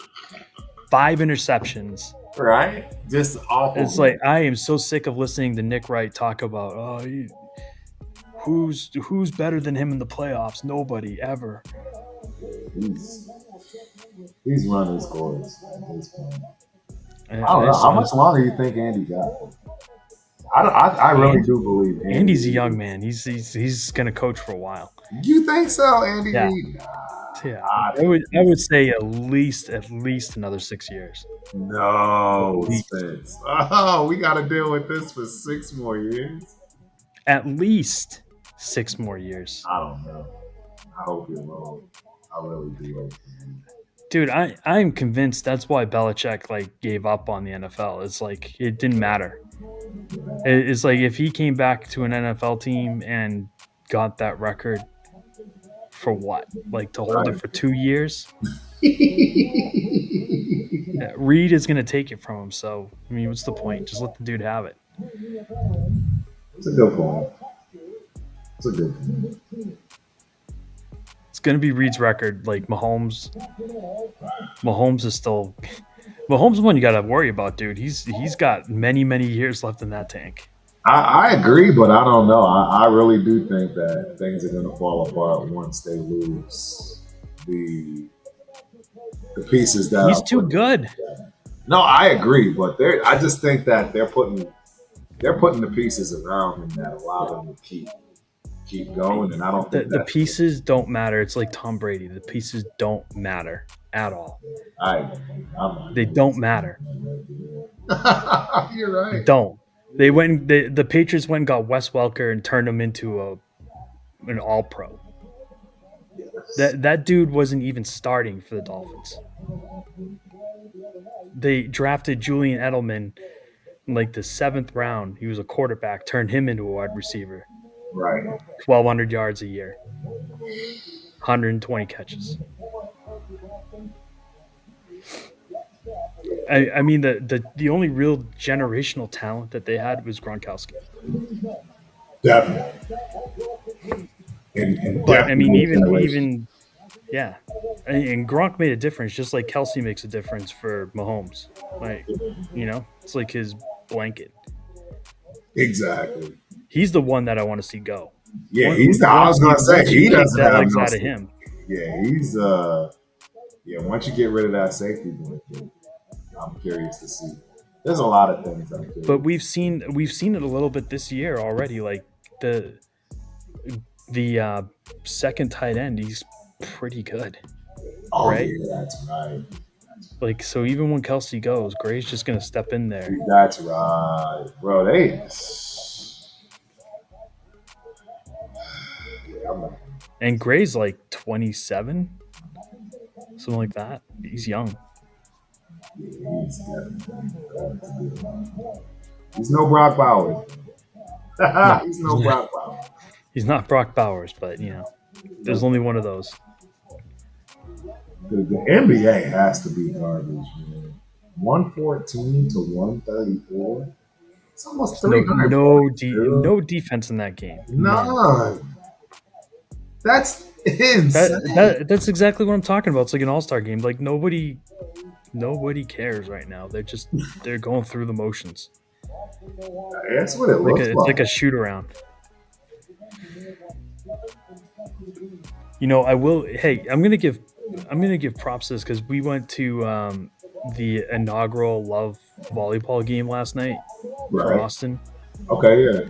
5 interceptions. Right? Just awful. It's like I am so sick of listening to Nick Wright talk about who's better than him in the playoffs? Nobody ever. He's running scores at this point. I don't know. How much longer do you think Andy got? I really do believe Andy's a young man. He's going to coach for a while. You think so, Andy? Yeah. I would say at least another 6 years. No, Spence. Oh, we got to deal with this for 6 more years. At least 6 more years. I don't know. I hope you're wrong. I really do hope. Dude, I'm convinced that's why Belichick gave up on the NFL. It's like it didn't matter. It's like if he came back to an NFL team and got that record for what? To hold it for 2 years? Reed is going to take it from him. So, I mean, what's the point? Just let the dude have it. It's a good point. It's going to be Reed's record. Mahomes is still... Mahomes is one you got to worry about, dude. He's got many, many years left in that tank. I agree, but I don't know. I really do think that things are going to fall apart once they lose the pieces that he's too good. No, I agree, but I just think that they're putting they're putting the pieces around him that allow him to keep going, and I don't think The that's pieces don't matter. It's like Tom Brady. The pieces don't matter at all. They don't matter. You're They right. don't. The Patriots went and got Wes Welker and turned him into an All Pro. Yes. That dude wasn't even starting for the Dolphins. They drafted Julian Edelman in like the 7th round. He was a quarterback, turned him into a wide receiver. Right. 1,200 yards a year, 120 catches. I mean, the only real generational talent that they had was Gronkowski. Definitely. And But I mean, definitely generation. even yeah, and Gronk made a difference, just like Kelsey makes a difference for Mahomes. Like, it's like his blanket. Exactly. He's the one that I want to see go. Yeah, I was gonna say Once you he take doesn't that have legs no out of safety. him, Yeah, once you get rid of that safety blanket, I'm curious to see. There's a lot of things I'm but curious. we've seen it a little bit this year already. Like the second tight end, he's pretty good, Oh right? yeah, that's right. Like, so even when Kelsey goes, Gray's just gonna step in there. That's right, bro. Yeah, I'm not. And Gray's like 27, something like that. He's young. Yeah, he's definitely going to be. He's no Brock Bowers. No, He's no Brock Bowers. he's not Brock Bowers, but No. there's only one of those. The NBA has to be garbage, man. 114 to 134. It's almost There's no 300 points, dude. no defense in that game. None. None. That's insane. That's exactly what I'm talking about. It's like an all-star game. Like nobody cares right now. They're going through the motions. That's what it Like looks it's like. like a shoot around. I will. Hey, I'm gonna give props to this because we went to the inaugural Love volleyball game last night for Right. Austin. Okay, yeah.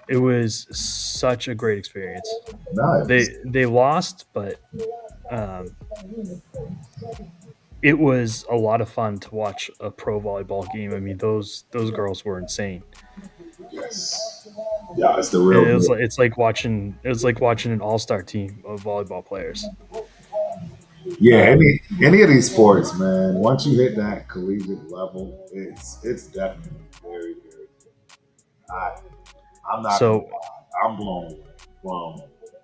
It was such a great experience. Nice. They lost, but it was a lot of fun to watch a pro volleyball game. I mean, those girls were insane. Yes. Yeah, it's the real deal. It's like watching an all-star team of volleyball players. Yeah, any of these sports, man. Once you hit that collegiate level, it's definitely very, very good. I'm not gonna So lie. I'm blown away from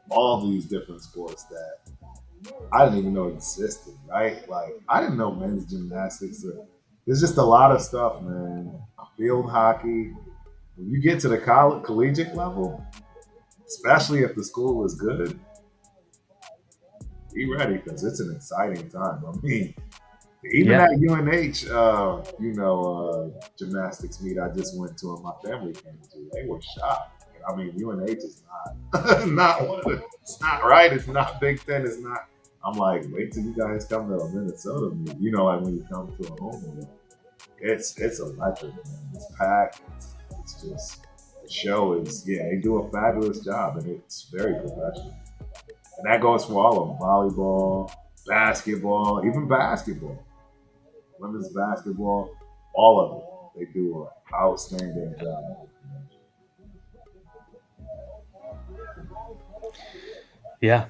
all these different sports that I didn't even know existed, right? Like I didn't know men's gymnastics. There's just a lot of stuff, man. Field hockey. When you get to the collegiate level, especially if the school is good, be ready because it's an exciting time. I mean, even yeah, at UNH, gymnastics meet I just went to and my family came to, they were shocked. I mean, UNH is not not one of the, it's not right. It's not Big Ten. It's not. I'm like, wait till you guys come to a Minnesota meet. Like when you come to a home meet, it's electric, man. It's packed. It's just the show is they do a fabulous job and it's very professional. And that goes for all of them: volleyball, basketball, even basketball, women's basketball, all of them. They do an outstanding job. yeah.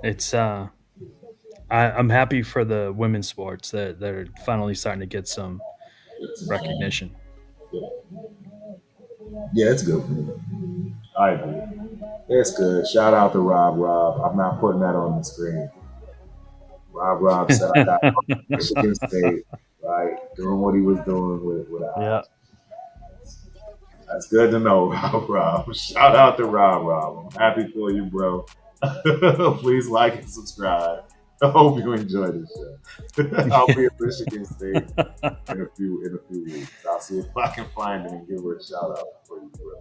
It's I'm happy for the women's sports that are finally starting to get some recognition. Yeah, it's good. I agree. It's good. Shout out to Rob. I'm not putting that on the screen. Rob sat down Michigan State, right? Doing what he was doing with Yeah. us. That's good to know, Rob. Shout out to Rob. I'm happy for you, bro. Please like and subscribe. I hope you enjoy this show. I'll be at Michigan State in a few weeks. I'll see if I can find it and give her a shout out for you, bro.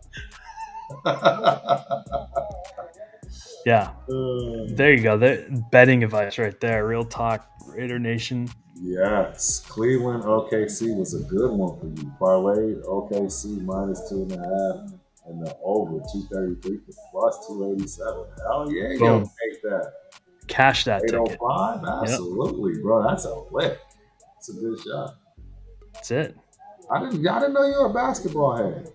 Yeah. There you go. Betting advice right there. Real talk, Raider Nation. Yes, Cleveland OKC was a good one for you. Parlayed OKC minus 2.5 and the over 233 for plus 287. Hell yeah, yo, Boom. take that. Cash that ticket. 805, Yep. absolutely, bro. That's a lick. It's a good shot. That's it. I didn't know you were a basketball head.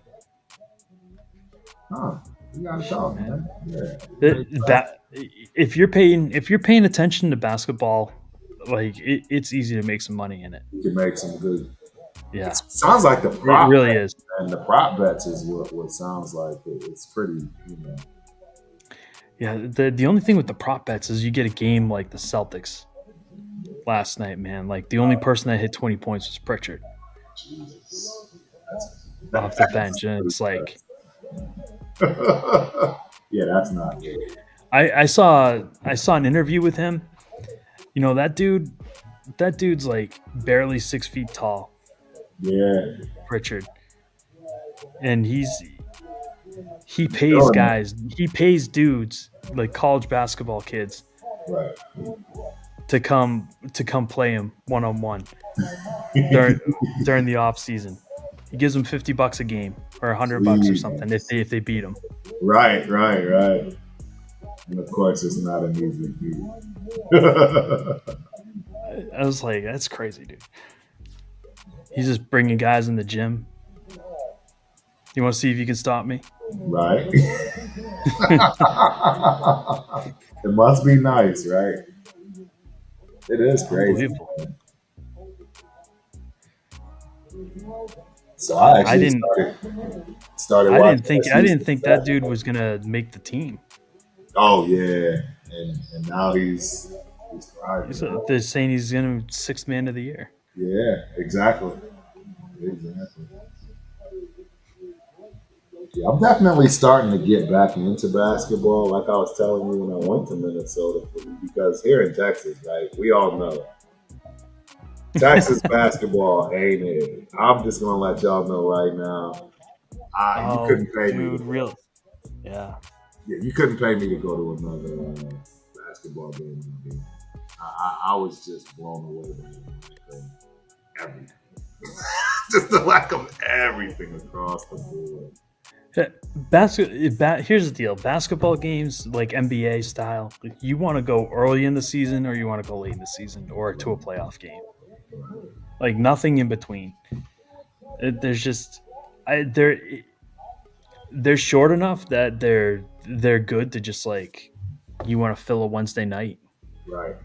Huh? You gotta talk, man. Yeah. That if you're paying attention to basketball, like it's easy to make some money in it. You can make some good. Yeah, It sounds like the it prop really bet, is. and the prop bets is what sounds like. It's pretty, Yeah, the only thing with the prop bets is you get a game like the Celtics last night, man. Like the only person that hit 20 points was Pritchard Jesus. off the bench, and it's like Yeah, that's not good. I saw an interview with him. You know that dude's like barely 6 feet tall, Yeah, Pritchard, and he pays guys, he pays dudes like college basketball kids right. to come play him one-on-one during the off season. He gives them $50 a game or $100 or something if they beat him. Right. And of course, it's not an easy feat. I was like, that's crazy, dude. He's just bringing guys in the gym. You want to see if you can stop me? Right. It must be nice, right? It is crazy. Unbelievable. So I I actually didn't started I watching. didn't think that dude was gonna make the team. Oh yeah, and now he's thriving. They're saying he's gonna be sixth man of the year. Yeah, exactly. Yeah, I'm definitely starting to get back into basketball, like I was telling you when I went to Minnesota, because here in Texas, right, we all know Texas basketball ain't it. I'm just gonna let y'all know right now. You couldn't pay me. Real. Yeah. Yeah, you couldn't pay me to go to another basketball game. I was just blown away by everything. Just the lack of everything across the board. Here's the deal: basketball games, like NBA style, like you want to go early in the season or you want to go late in the season or to a playoff game. Like nothing in between. They're short enough that they're good to just like you want to fill a Wednesday night. Right.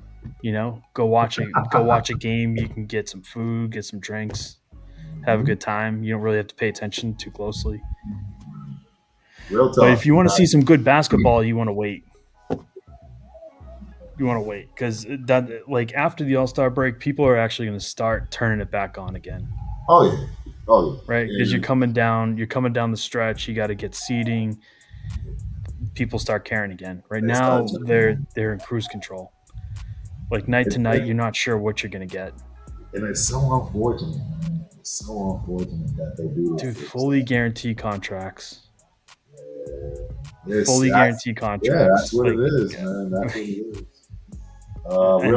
You know, go watch a game. You can get some food, get some drinks, have a good time. You don't really have to pay attention too closely. Real talk. But if you want to see some good basketball, you want to wait. You want to wait because that, like, after the All-Star break, people are actually going to start turning it back on again. Oh yeah. Right, because you're coming down the stretch. You got to get seating. People start caring again. Right now, they're in cruise control. Like night to night, you're not sure what you're going to get. And it's so unfortunate. It's so unfortunate that they do this. Dude, fully guaranteed contracts. Fully guaranteed contracts. Yeah, that's what it is, man. That's what it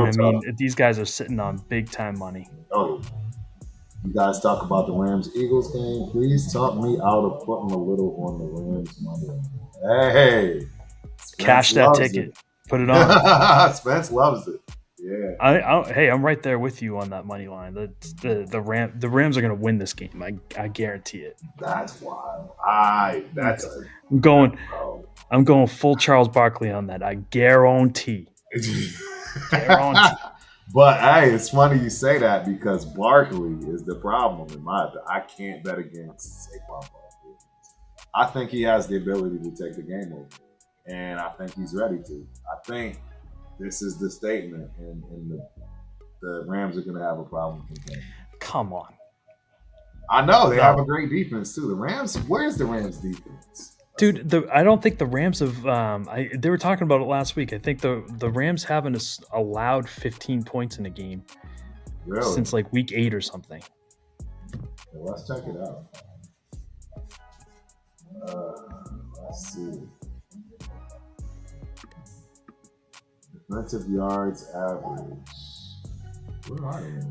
is. I mean, these guys are sitting on big time money. Oh, you guys talk about the Rams-Eagles game. Please talk me out of putting a little on the Rams money. Hey, cash that ticket. Put it on. Spence loves it. Yeah. Hey, I'm right there with you on that money line. The Rams are going to win this game. I guarantee it. That's wild. I'm going full Charles Barkley on that. I guarantee. But hey, it's funny you say that because Barkley is the problem in my opinion. I can't bet against Saquon Barkley. I think he has the ability to take the game over, and I think he's ready to. I think this is the statement, and the Rams are going to have a problem with him. Come on. I know they have a great defense too. The Rams, where's the Rams defense? Dude, I don't think the Rams have. They were talking about it last week. I think the Rams haven't allowed 15 points in a game since like week 8 or something. Well, let's check it out. Let's see. Defensive yards average. Where are they?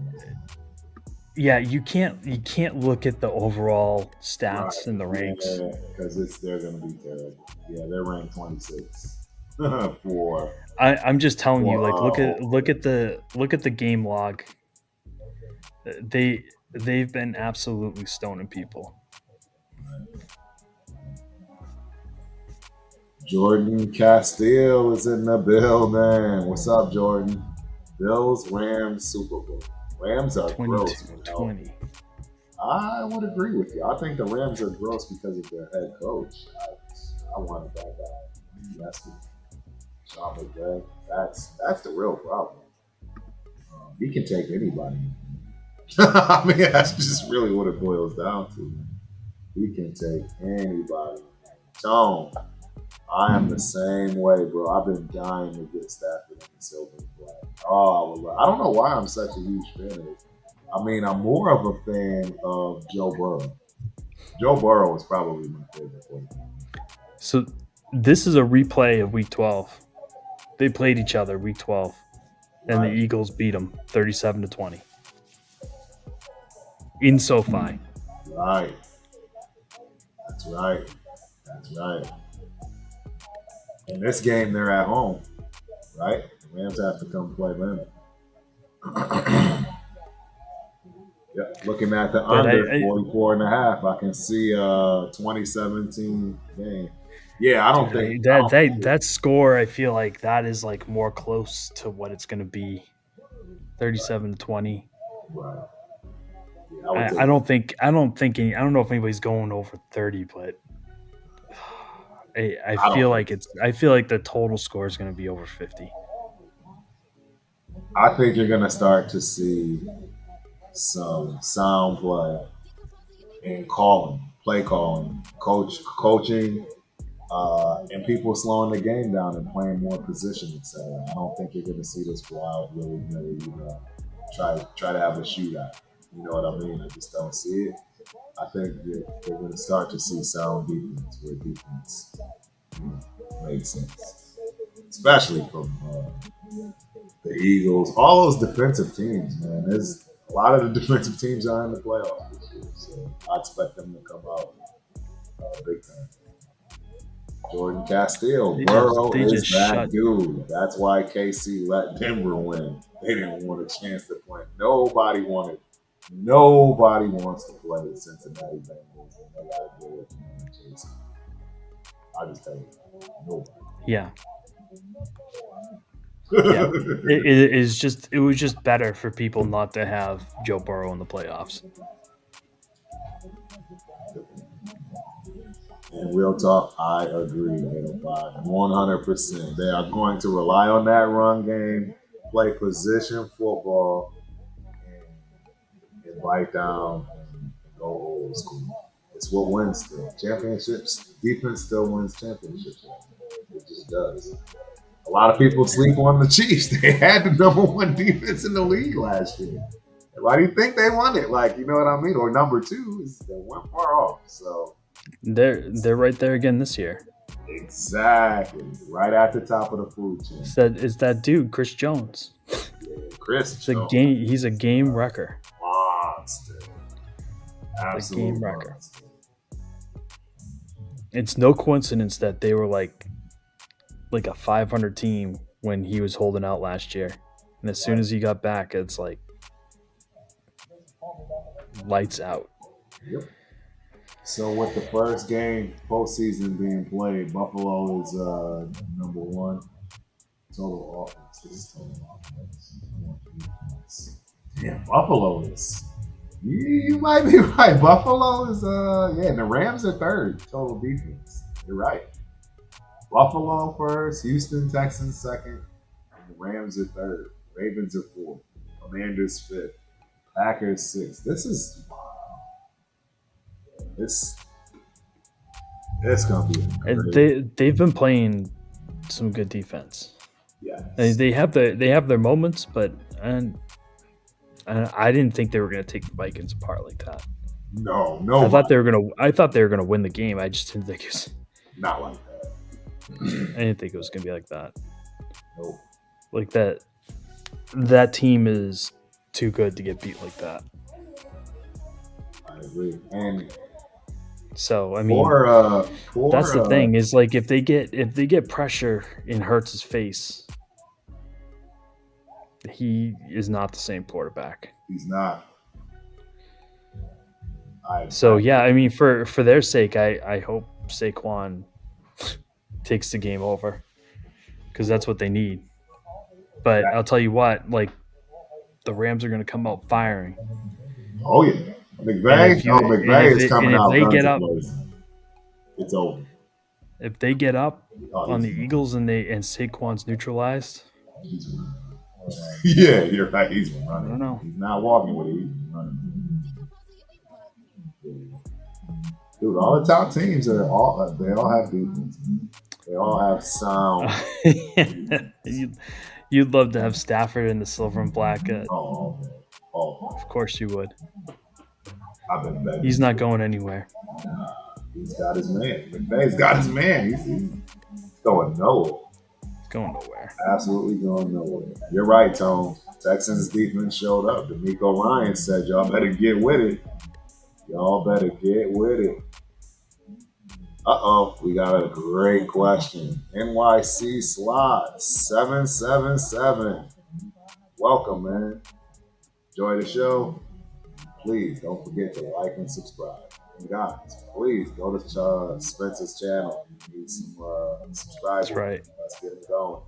Yeah, you can't look at the overall Right. stats and the ranks. Yeah, because they're going to be terrible. Yeah, they're ranked 26 for I'm just telling you, like overall. look at the game log. They've been absolutely stoning people. Jordan Castile is in the building. What's up, Jordan? Bills, Rams, Super Bowl. Rams are gross when healthy. 22-20. I would agree with you. I think the Rams are gross because of their head coach. I wanted that guy. That's the Sean McVay. That's the real problem. He can take anybody. I mean, that's just really what it boils down to. He can take anybody. Tone, I am the same way, bro. I've been dying to get Stafford in the silver and black. Oh, I don't know why I'm such a huge fan of it. I mean, I'm more of a fan of Joe Burrow. Joe Burrow is probably my favorite quarterback. So this is a replay of Week 12. They played each other Week 12, and the Eagles beat them 37-20 in SoFi. Right. That's right. That's right. In this game, they're at home, right? The Rams have to come play them. Yep. Looking at the under 44 and a half, I can see a 2017 game. Yeah, I don't think that score. I feel like that is like more close to what it's going to be, 37-20. Right. Yeah, I don't know if anybody's going over 30, but I feel like the total score is going to be over 50. I think you're going to start to see some sound play and play calling, coaching, and people slowing the game down and playing more position, etc. I don't think you're going to see this wild, really try to have a shootout. You know what I mean? I just don't see it. I think they're going to start to see sound defense where defense makes sense, especially from the Eagles. All those defensive teams, man. There's a lot of the defensive teams are in the playoffs this year, so I expect them to come out big time. Jordan Castile, Burrow is that dude. That's why KC let Denver win. They didn't want a chance to play. Nobody wants to play the Cincinnati Bengals. And they got to deal with Chase. I just tell you, nobody. Yeah. Yeah. It was just better for people not to have Joe Burrow in the playoffs. And real talk, I agree, 805. 100%. They are going to rely on that run game, play position football, and bite down and go old school. It's what wins still. Championships, defense still wins championships. It just does. A lot of people sleep on the Chiefs. They had the number one defense in the league last year. Why do you think they won it? Like, you know what I mean? Or number two, they went far off. So they're right there again this year. Exactly. Right at the top of the food chain. It's that dude, Chris Jones. Yeah, Chris Jones. He's a game wrecker. Monster. Absolute game wrecker. It's no coincidence that they were like a 500 team when he was holding out last year. And as soon as he got back, it's like lights out. Yep. So with the first game postseason being played, Buffalo is number one. Total offense. This is total offense. Yeah, Buffalo is. You might be right. Buffalo is and the Rams are third. Total defense. You're right. Buffalo first, Houston Texans second, and the Rams are third. Ravens are fourth. Commanders fifth. Packers sixth. This is it's gonna be. They've been playing some good defense. Yeah, they have their moments, but I didn't think they were gonna take the Vikings apart like that. No. I thought they were gonna win the game. I just didn't think it was not like that. I didn't think it was gonna be like that. Nope. Like that team is too good to get beat like that. I agree. And so I mean, that's the thing is like if they get pressure in Hurts's face, he is not the same quarterback. He's not. I mean, for their sake, I hope Saquon takes the game over because that's what they need. But I'll tell you what, like the Rams are going to come out firing. Oh yeah, McVay is coming out. If they get up, it's over. If they get up on the Eagles and Saquon's neutralized, yeah, you're right. He's running. I don't know. He's not walking with it. He's running. Dude, all the top teams they all have defense. They all have sound. You'd love to have Stafford in the silver and black. Of course you would. I've been betting. He's not going anywhere. He's got his man. McVay's got his man. He's going nowhere. Going nowhere. Absolutely going nowhere. You're right, Tone. Texans defense showed up. D'Amico Ryan said, y'all better get with it. Y'all better get with it. Uh-oh, we got a great question. NYC Slot 777. Welcome, man. Enjoy the show. Please don't forget to like and subscribe. And guys, please go to Spencer's channel. We need some subscribers. That's right. Let's get it going.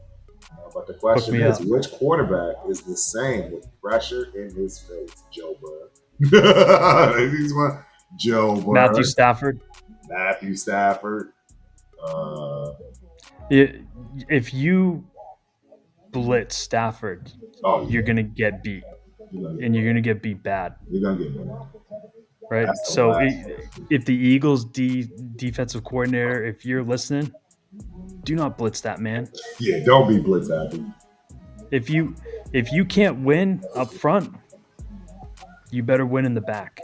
But the question is, which quarterback is the same with pressure in his face? Joe Burrow. He's one. Joe Burrow. Matthew Stafford. If you blitz Stafford, you're going to get beat. And you're going to get beat bad. You're going to get beat. Right? So if the Eagles defensive coordinator, if you're listening, do not blitz that man. Yeah, don't be blitz happy. If you can't win up front, you better win in the back.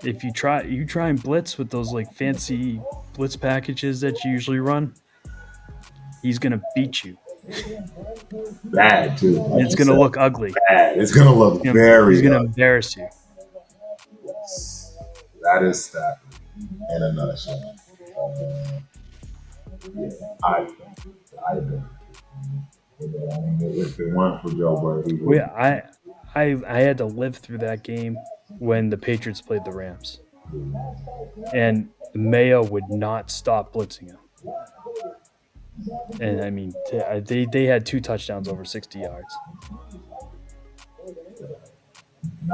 If you try and blitz with those like fancy blitz packages that you usually run, he's gonna beat you. Bad too. Like it's gonna look ugly. Bad. It's gonna look He's very. He's gonna embarrass you. Yes, that is Stafford in a nutshell. I agree. If it weren't for Joe Burrow, I had to live through that game when the Patriots played the Rams, and Mayo would not stop blitzing him. And I mean, they had 2 touchdowns over 60 yards.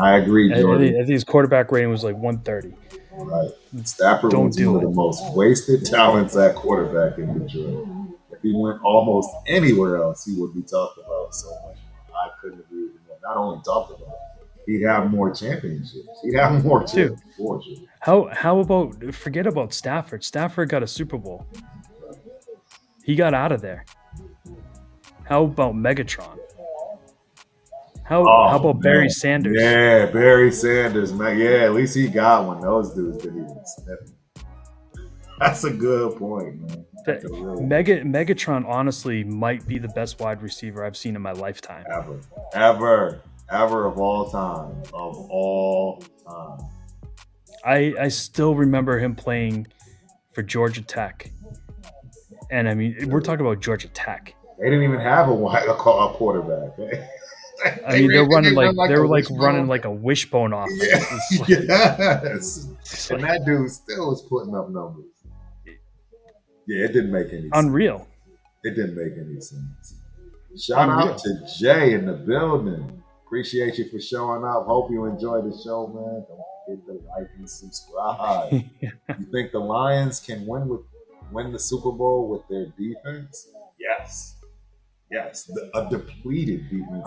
I agree, Jordan. I think his quarterback rating was like 130. Right. Stafford was one of the most wasted talents at quarterback in Detroit. If he went almost anywhere else, he would be talked about so much. I couldn't agree with him. Not only talked about, he'd have more championships. He'd have more chips. How about forget about Stafford? Stafford got a Super Bowl. He got out of there. How about Megatron? How about Barry Sanders? Yeah, Barry Sanders, man. Yeah, at least he got one. Those dudes didn't even sniff him. That's a good point, man. Megatron honestly might be the best wide receiver I've seen in my lifetime. Ever of all time. Of all time. I still remember him playing for Georgia Tech. And I mean, we're talking about Georgia Tech. They didn't even have a quarterback. I mean, they're running running like a wishbone offense. Yes. And that dude still was putting up numbers. Yeah, it didn't make any sense. Unreal. It didn't make any sense. Shout out to Jay in the building. Appreciate you for showing up. Hope you enjoyed the show, man. Don't forget to like and subscribe. You think the Lions can win the Super Bowl with their defense? Yes. A depleted defense.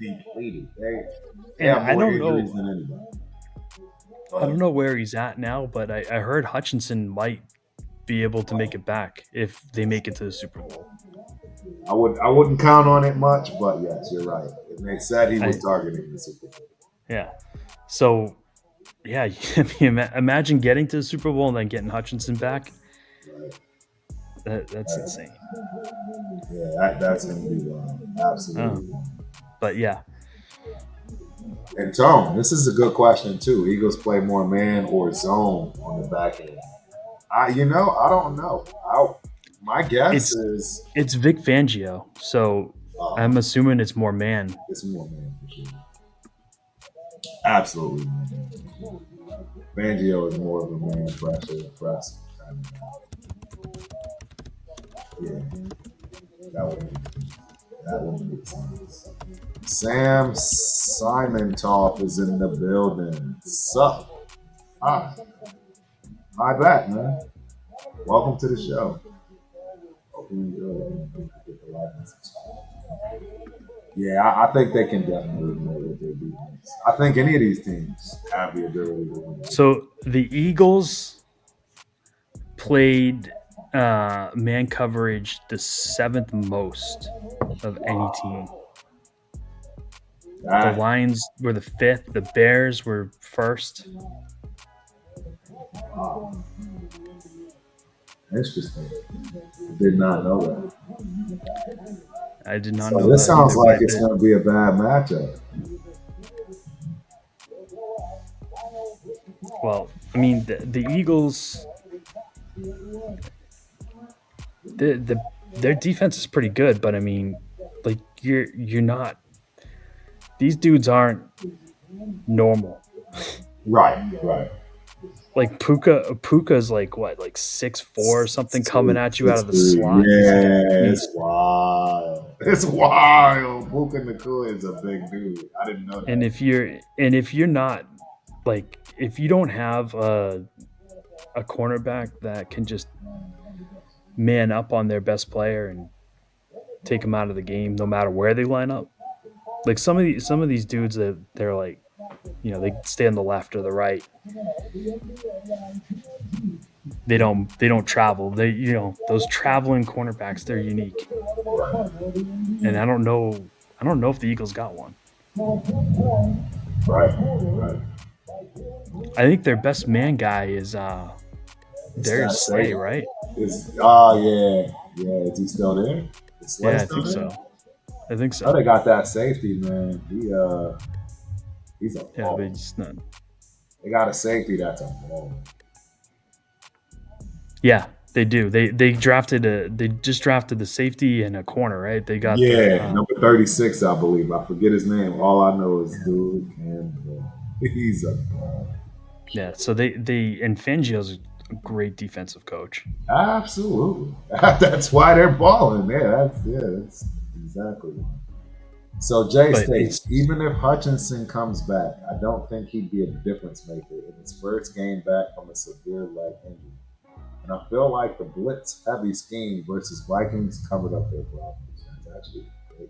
Depleted. They have more injuries than anybody. I don't know where he's at now, but I heard Hutchinson might be able to make it back if they make it to the Super Bowl. I wouldn't count on it much, but yes, you're right. They said he was targeting the Super Bowl. Yeah. So, yeah, imagine getting to the Super Bowl and then getting Hutchinson back. Right. That's insane. Yeah, that's going to be wild. Absolutely. But yeah, And Tone, this is a good question too. Eagles play more man or zone on the back end. I don't know. My guess it's is it's Vic Fangio, so uh, I'm assuming it's more man. it's more man for sure. Absolutely more man. Fangio is more of a man pressure press kind of guy. Yeah, that would make sense. Sam Simontoff is in the building. Sup? Hi. Hi back, man. Welcome to the show. Hope you enjoy it. Yeah, I think they can definitely play with their defense. I think any of these teams have the ability to win. So the Eagles played man coverage the 7th most of any team. The Lions were the 5th. The Bears were 1st. Wow. Interesting. Did not know that. I did not So know this that sounds either, like but it's going to be a bad matchup. well, I mean the Eagles, their defense is pretty good, but I mean, like you're not. These dudes aren't normal. Right. Like Puka's like what, like 6'4" or something, coming at you out of the 6'3". slot. Yeah, it's wild. It's wild. Puka Nacua is a big dude. I didn't know that. And if you're not, like, if you don't have a cornerback that can just man up on their best player and take them out of the game, no matter where they line up. Like some of these dudes that they're like, they stay on the left or the right. They don't travel. Those traveling cornerbacks, they're unique. And I don't know if the Eagles got one. Right. I think their best man guy is Darius Slay, right? Yeah. Is he still there? Yeah, I think so. Oh, they got that safety, man. He's a yeah, but he's not. They got a safety that's a ball. Yeah, they do. They just drafted the safety and a corner, right? They got number 36, I believe. I forget his name. All I know is dude Campbell. He's a ball. Yeah, so they and Fangio's a great defensive coach. Absolutely. That's why they're balling. Yeah, that's exactly why. So Jay states, even if Hutchinson comes back, I don't think he'd be a difference maker in his first game back from a severe leg injury. And I feel like the blitz heavy scheme versus Vikings covered up their problems. That's actually a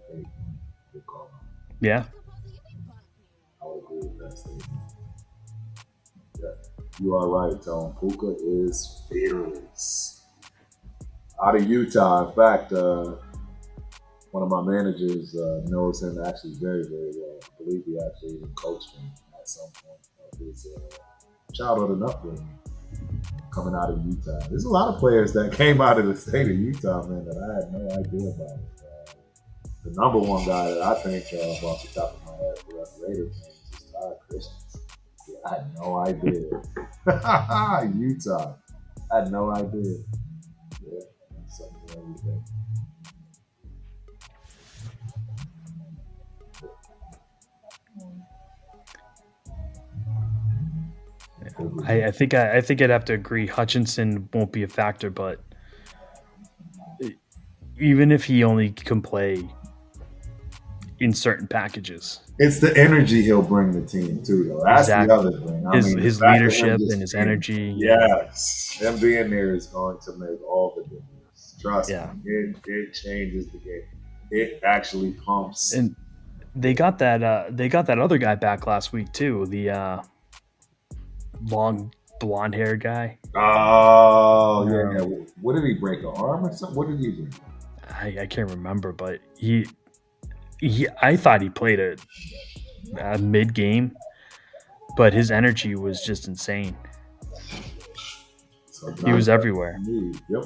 good call. Yeah. I would agree with that statement. Yeah. You are right, Tone. Puka is fearless. Out of Utah, in fact, one of my managers knows him actually very, very well. I believe he actually even coached him at some point of his childhood and upbringing coming out of Utah. There's a lot of players that came out of the state of Utah, man, that I had no idea about. The number one guy that I think off the top of my head for that Raiders fans is Todd Christians. Yeah, I had no idea. Utah. I had no idea. Yeah, that's something every day. I think I'd have to agree. Hutchinson won't be a factor, but even if he only can play in certain packages, it's the energy he'll bring the team too, though. That's exactly. The other thing. His leadership and his energy. Yes, him being there is going to make all the difference. Trust me, it changes the game. It actually pumps. And they got that other guy back last week too. The long blonde hair guy. Oh yeah. What did he break, an arm or something? What did he do? I can't remember, but I thought he played a mid game, but his energy was just insane. He was everywhere. Yep.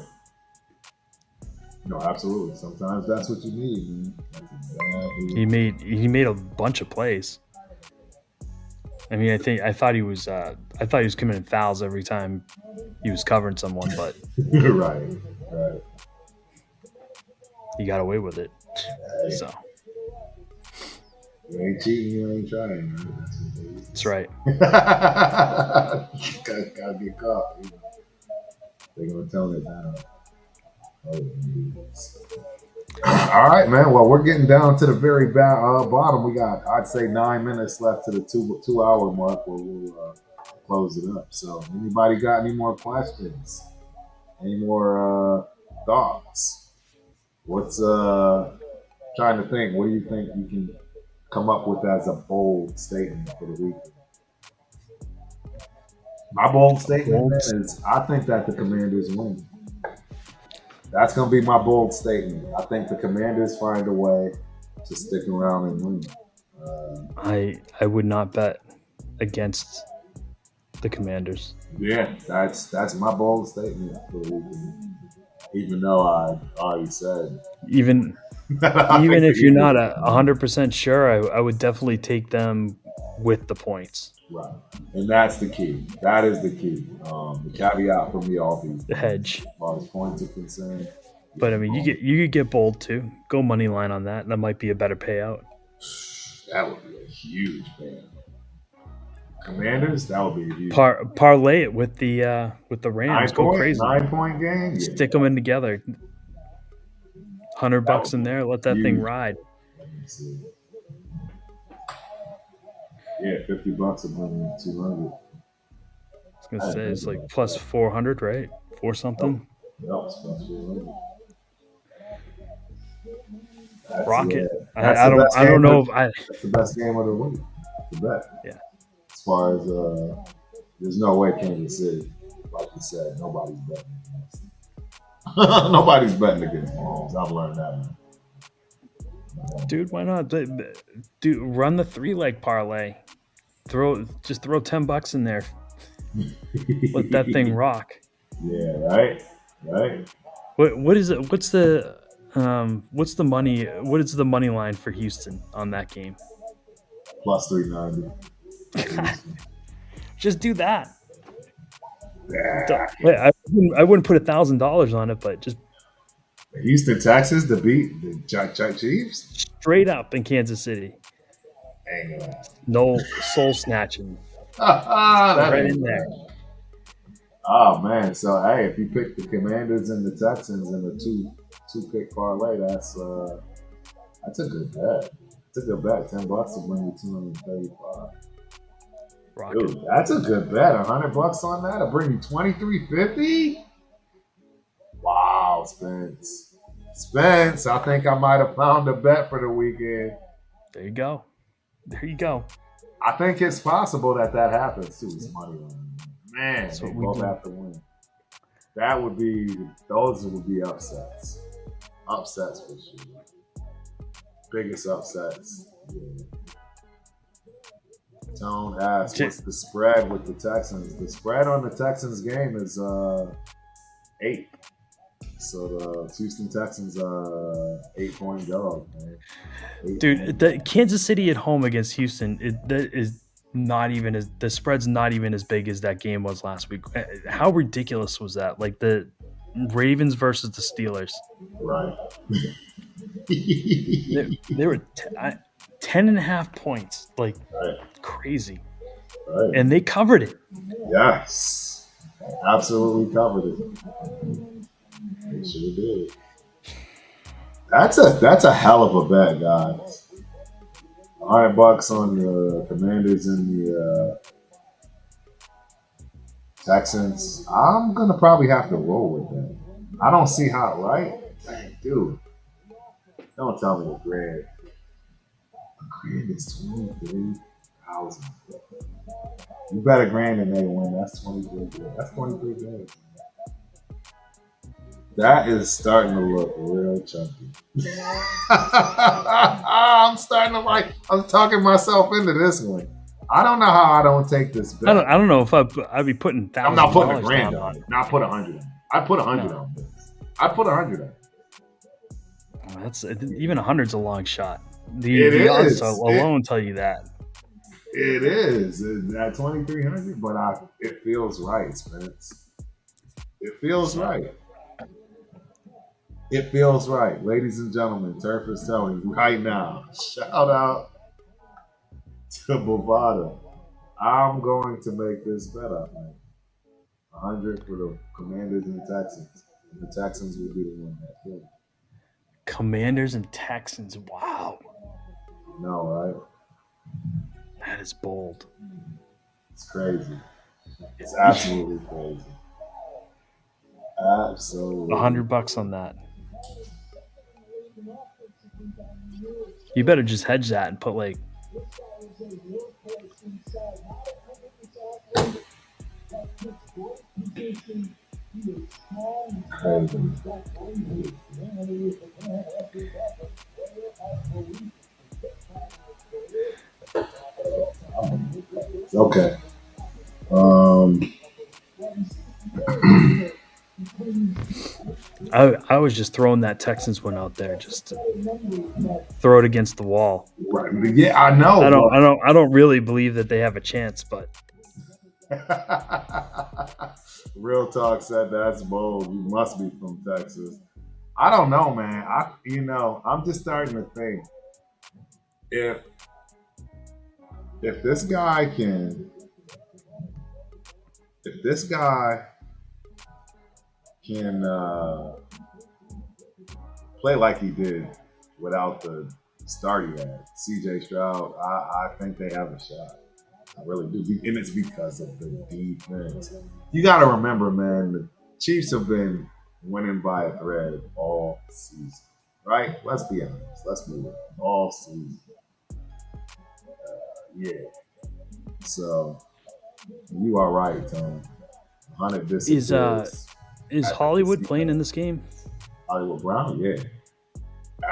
No, absolutely. Sometimes that's what you need, man. That's exactly. He made a bunch of plays. I mean, I thought he was committing fouls every time he was covering someone, but right. he got away with it. Hey, So you ain't cheating, you ain't trying, man. that's right. Gotta get caught. You know. They're gonna tone it down. All right, man. Well, we're getting down to the very bottom. We got, I'd say, 9 minutes left to the 2 hour mark where we'll close it up. So, anybody got any more questions? Any more thoughts? What's trying to think? What do you think you can come up with as a bold statement for the weekend? My bold statement is I think that the Commanders win. That's going to be my bold statement. I think the Commanders find a way to stick around and win. I would not bet against the Commanders. Yeah, that's my bold statement for the weekend. Even though I already said. Even if you're not 100% sure, I would definitely take them with the points. Right. And that's the key. That is the key. The caveat for me always. The hedge. As far as points are concerned. But I mean, you could get bold too. Go money line on that. That might be a better payout. That would be a huge payout. Commanders, that would be a huge. Parlay it with the Rams. Go crazy. 9-point game. Yeah. Stick them in together. $100 in there. Let that thing ride. Let me see. Yeah, $50 will bring you 200. I was gonna say it's like plus 400, right? For something. Yep, it's plus 400. Rocket. I don't know if that's the best game of the week. The bet. Yeah. As far as there's no way Kansas City, like you said, nobody's betting against. Nobody's betting against Mahomes. I've learned that, man. Dude, why not? Dude, run the 3-leg parlay. Throw $10 in there. Let that thing rock. Yeah, right. What is it? What's the money? What is the money line for Houston on that game? Plus 390. Just do that. Yeah. I wouldn't put $1,000 on it, but just Houston, Texas to beat the Chiefs straight up in Kansas City. No soul snatching. Right in there. Oh man! So hey, if you pick the Commanders and the Texans in the two pick parlay, that's a good bet. It's a good bet. $10 will bring you 235. Dude, that's a good bet. $100 on that will bring you 2350. Wow, Spence, I think I might have found a bet for the weekend. There you go. I think it's possible that happens too. It's money line. Man, they both have to win. Those would be upsets. Upsets for sure. Biggest upsets. Yeah. Tone asks, what's the spread with the Texans? The spread on the Texans game is 8. So the Houston Texans 8-point dog, man. Dude, the Kansas City at home against Houston, the spread's not even as big as that game was last week. How ridiculous was that? Like the Ravens versus the Steelers. Right. they were 10.5 points. Like crazy. Right. And they covered it. Yes. Absolutely covered it. They sure did. That's a hell of a bet, guys. $100 on the Commanders and the Texans. I'm gonna probably have to roll with that. I don't see how, right? Dang, dude. Don't tell me the grand. The grand is 23,000. You bet a grand and they win. That's 23. That's 23 grand. That is starting to look real chunky. I'm talking myself into this one. I don't know how I don't take this bet. I don't know if I'd be putting $1,000. I'm not putting $1,000 on it. Not put 100 on it. I put 100 on this. I put 100 on it. That's even 100's a long shot. It The odds is. alone tell you that. It is at 2,300, but it feels right, Spence. It feels right. It feels right, ladies and gentlemen. Turf is telling you right now. Shout out to Bovada. I'm going to make this bet. I think 100 for the Commanders and Texans. And the Texans will be the one that win. Commanders and Texans. Wow, No, right? that is bold. It's crazy. It's absolutely crazy. Absolutely. $100 on that. You better just hedge that and put like crazy. Okay. I was just throwing that Texans one out there just to throw it against the wall. Right. Yeah, I know. I don't really believe that they have a chance, but Real Talk said that's bold. You must be from Texas. I don't know, man. I'm just starting to think if this guy can play like he did without the start he had, CJ Stroud, I think they have a shot. I really do. And it's because of the defense. You got to remember, man, the Chiefs have been winning by a thread all season, right? Let's be honest. Let's move it. All season. Yeah. So, you are right, Tom. 100 disappears. Is Hollywood playing in this game? Hollywood Brown, yeah.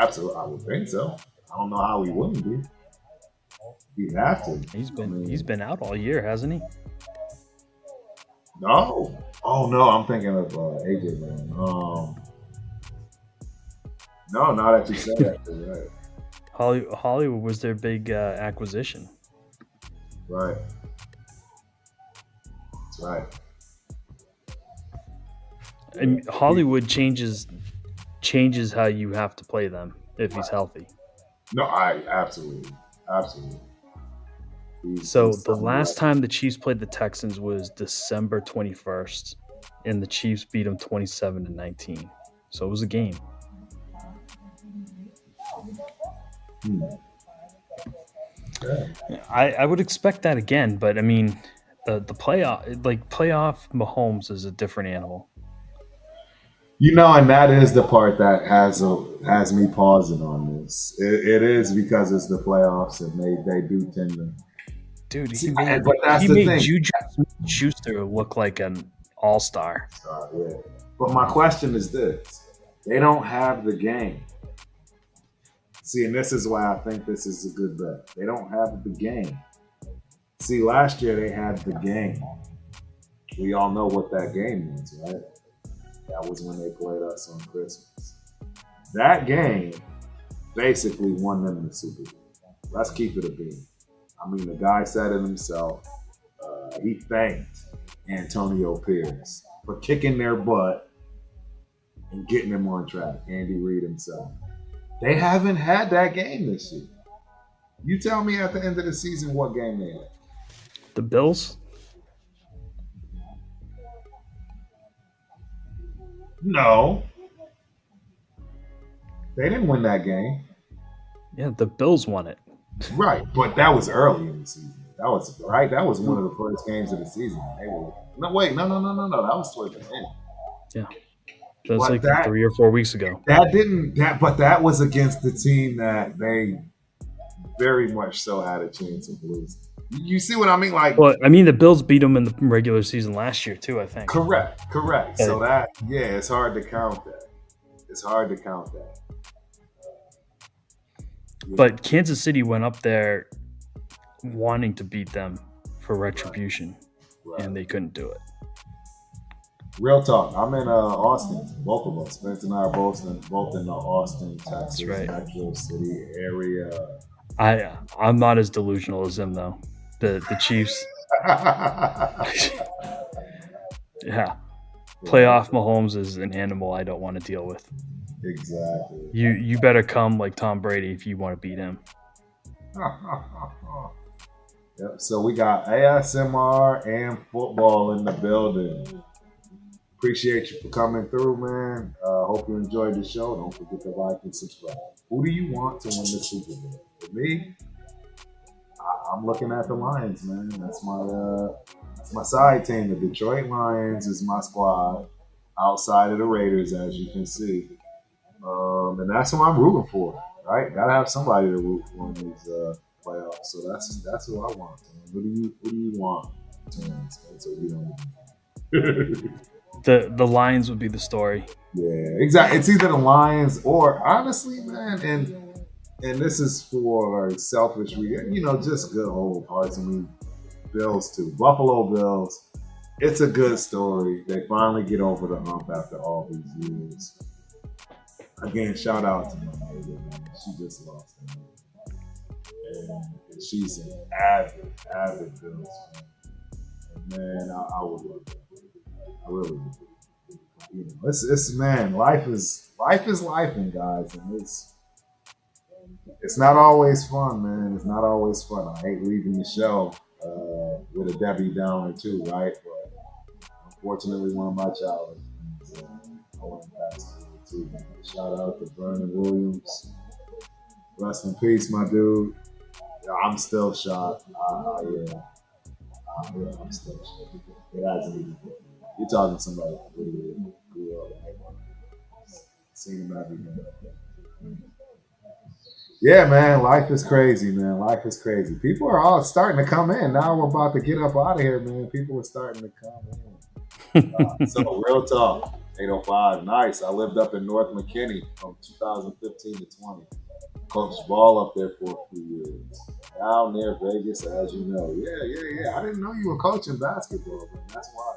Absolutely. I would think so. I don't know how he wouldn't be. He'd have to. He's been out all year, hasn't he? No. Oh no, I'm thinking of AJ Brown. No, now that you said that, you're right. Hollywood was their big acquisition. Right. That's right. And Hollywood changes how you have to play them if he's healthy. No, I absolutely. So the last time the Chiefs played the Texans was December 21st, and the Chiefs beat them 27-19. So it was a game. Yeah. I would expect that again, but I mean, the playoff Mahomes is a different animal. And that is the part that has me pausing on this. It is because it's the playoffs, and they do tend to. Dude, he made Juju Smith-Schuster look like an all-star. Yeah. But my question is this. They don't have the game. See, and this is why I think this is a good bet. They don't have the game. See, last year they had the game. We all know what that game means, right? That was when they played us on Christmas. That game basically won them the Super Bowl. Let's keep it a beam. I mean, the guy said it himself. He thanked Antonio Pierce for kicking their butt and getting them on track. Andy Reid himself. They haven't had that game this year. You tell me at the end of the season what game they had. The Bills? No. They didn't win that game. Yeah, the Bills won it. Right, but that was early in the season. That was one of the first games of the season. No. That was towards the end. Yeah, that was like 3 or 4 weeks ago. But that was against the team that they very much so had a chance of losing. You see what I mean? Well, I mean, the Bills beat them in the regular season last year too, I think. Correct. So it's hard to count that. But Kansas City went up there wanting to beat them for retribution, and they couldn't do it. Real talk. I'm in Austin. Both of us. Spence and I are both in the Austin, That's Texas, right. Metro City area. I'm not as delusional as him though. The Chiefs, yeah. Playoff Mahomes is an animal I don't want to deal with. Exactly. You better come like Tom Brady if you want to beat him. Yep. So we got ASMR and football in the building. Appreciate you for coming through, man. Hope you enjoyed the show. Don't forget to like and subscribe. Who do you want to win the Super Bowl? For me, I'm looking at the Lions, man. That's my side team. The Detroit Lions is my squad outside of the Raiders, as you can see. And that's who I'm rooting for, right? Gotta have somebody to root for in these playoffs. So that's who I want. Who do you want to win? So we don't. The Lions would be the story. Yeah, exactly. It's either the Lions or honestly, man, and this is for selfish reasons, just good old hearts. I mean, Bills too. Buffalo Bills. It's a good story. They finally get over the hump after all these years. Again, shout out to my neighbor, man. She just lost her. And she's an avid Bills fan. And man, I would love that. I really would. It's man, life is life, and guys, and it's not always fun, man. It's not always fun. I hate leaving the show with a Debbie Downer too, right? But unfortunately, one of my childhood friends, I went past too. Man. Shout out to Vernon Williams. Rest in peace, my dude. I'm still shocked. Yeah, I'm still shocked. It hasn't even. You're talking to somebody who really grew up. Seen him every day. Yeah, man, life is crazy, man. Life is crazy. People are all starting to come in. Now we're about to get up out of here, man. People are starting to come in. So, real talk, 805. Nice. I lived up in North McKinney from 2015 to 20. Coached ball up there for a few years. Down near Vegas, as you know. Yeah. I didn't know you were coaching basketball, man. That's why.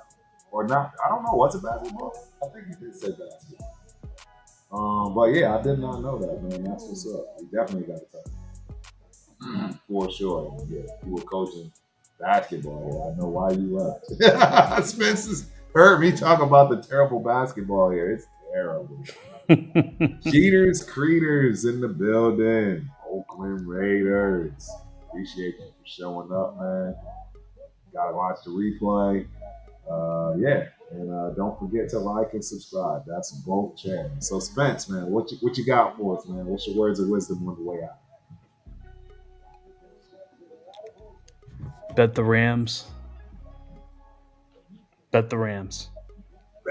Or not. I don't know. Was it basketball? I think you did say basketball. But yeah, I did not know that, man. That's what's up. You definitely got to talk. For sure. Yeah, you were coaching basketball. Yeah, I know why you left. Spencer's heard me talk about the terrible basketball here. It's terrible. Cheaters, Creeters in the building. Oakland Raiders. Appreciate you for showing up, man. Gotta watch the replay. Yeah. And don't forget to like and subscribe. That's both channels. So Spence, man, what you got for us, man? What's your words of wisdom on the way out? Bet the Rams. Bet the Rams.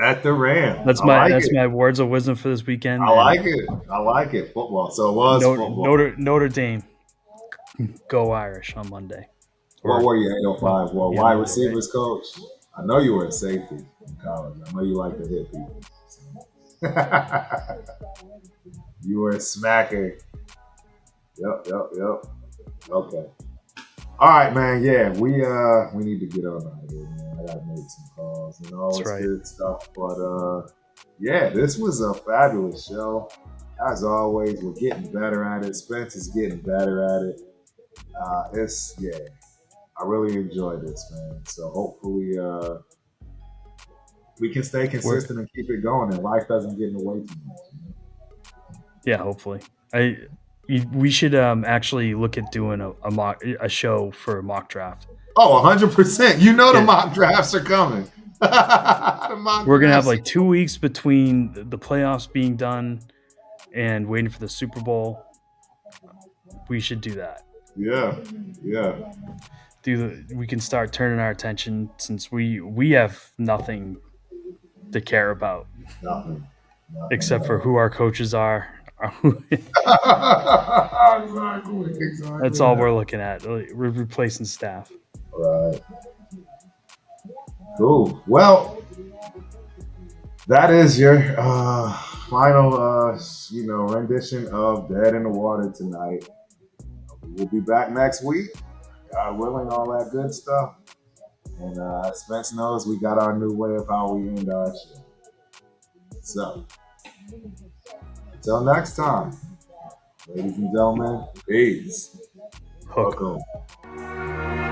Bet the Rams. That's my words of wisdom for this weekend. I like it. Football. So it was football. Notre Dame. Go Irish on Monday. What were you, 805? Well, wide receivers coach. I know you were a safety in college. I know you like to hit people. You were a smacker. Yep. Okay. All right, man. Yeah, we need to get on out of here, man. I gotta make some calls and all this good stuff. But yeah, this was a fabulous show. As always, we're getting better at it. Spence is getting better at it. I really enjoyed this, man. So hopefully we can stay consistent and keep it going, and life doesn't get in the way too much. Yeah, hopefully. We should actually look at doing a show for a mock draft. Oh, 100%. You know the mock drafts are coming. We're going to have like 2 weeks between the playoffs being done and waiting for the Super Bowl. We should do that. Yeah. We can start turning our attention, since we have nothing to care about. Nothing. Except for who our coaches are. Exactly. That's all we're looking at. We're replacing staff. Right. Cool. Well, that is your final, rendition of Dead in the Water tonight. We'll be back next week. God willing, all that good stuff. And Spence knows we got our new way of how we end our show. So, until next time, ladies and gentlemen, peace. Hook. Welcome.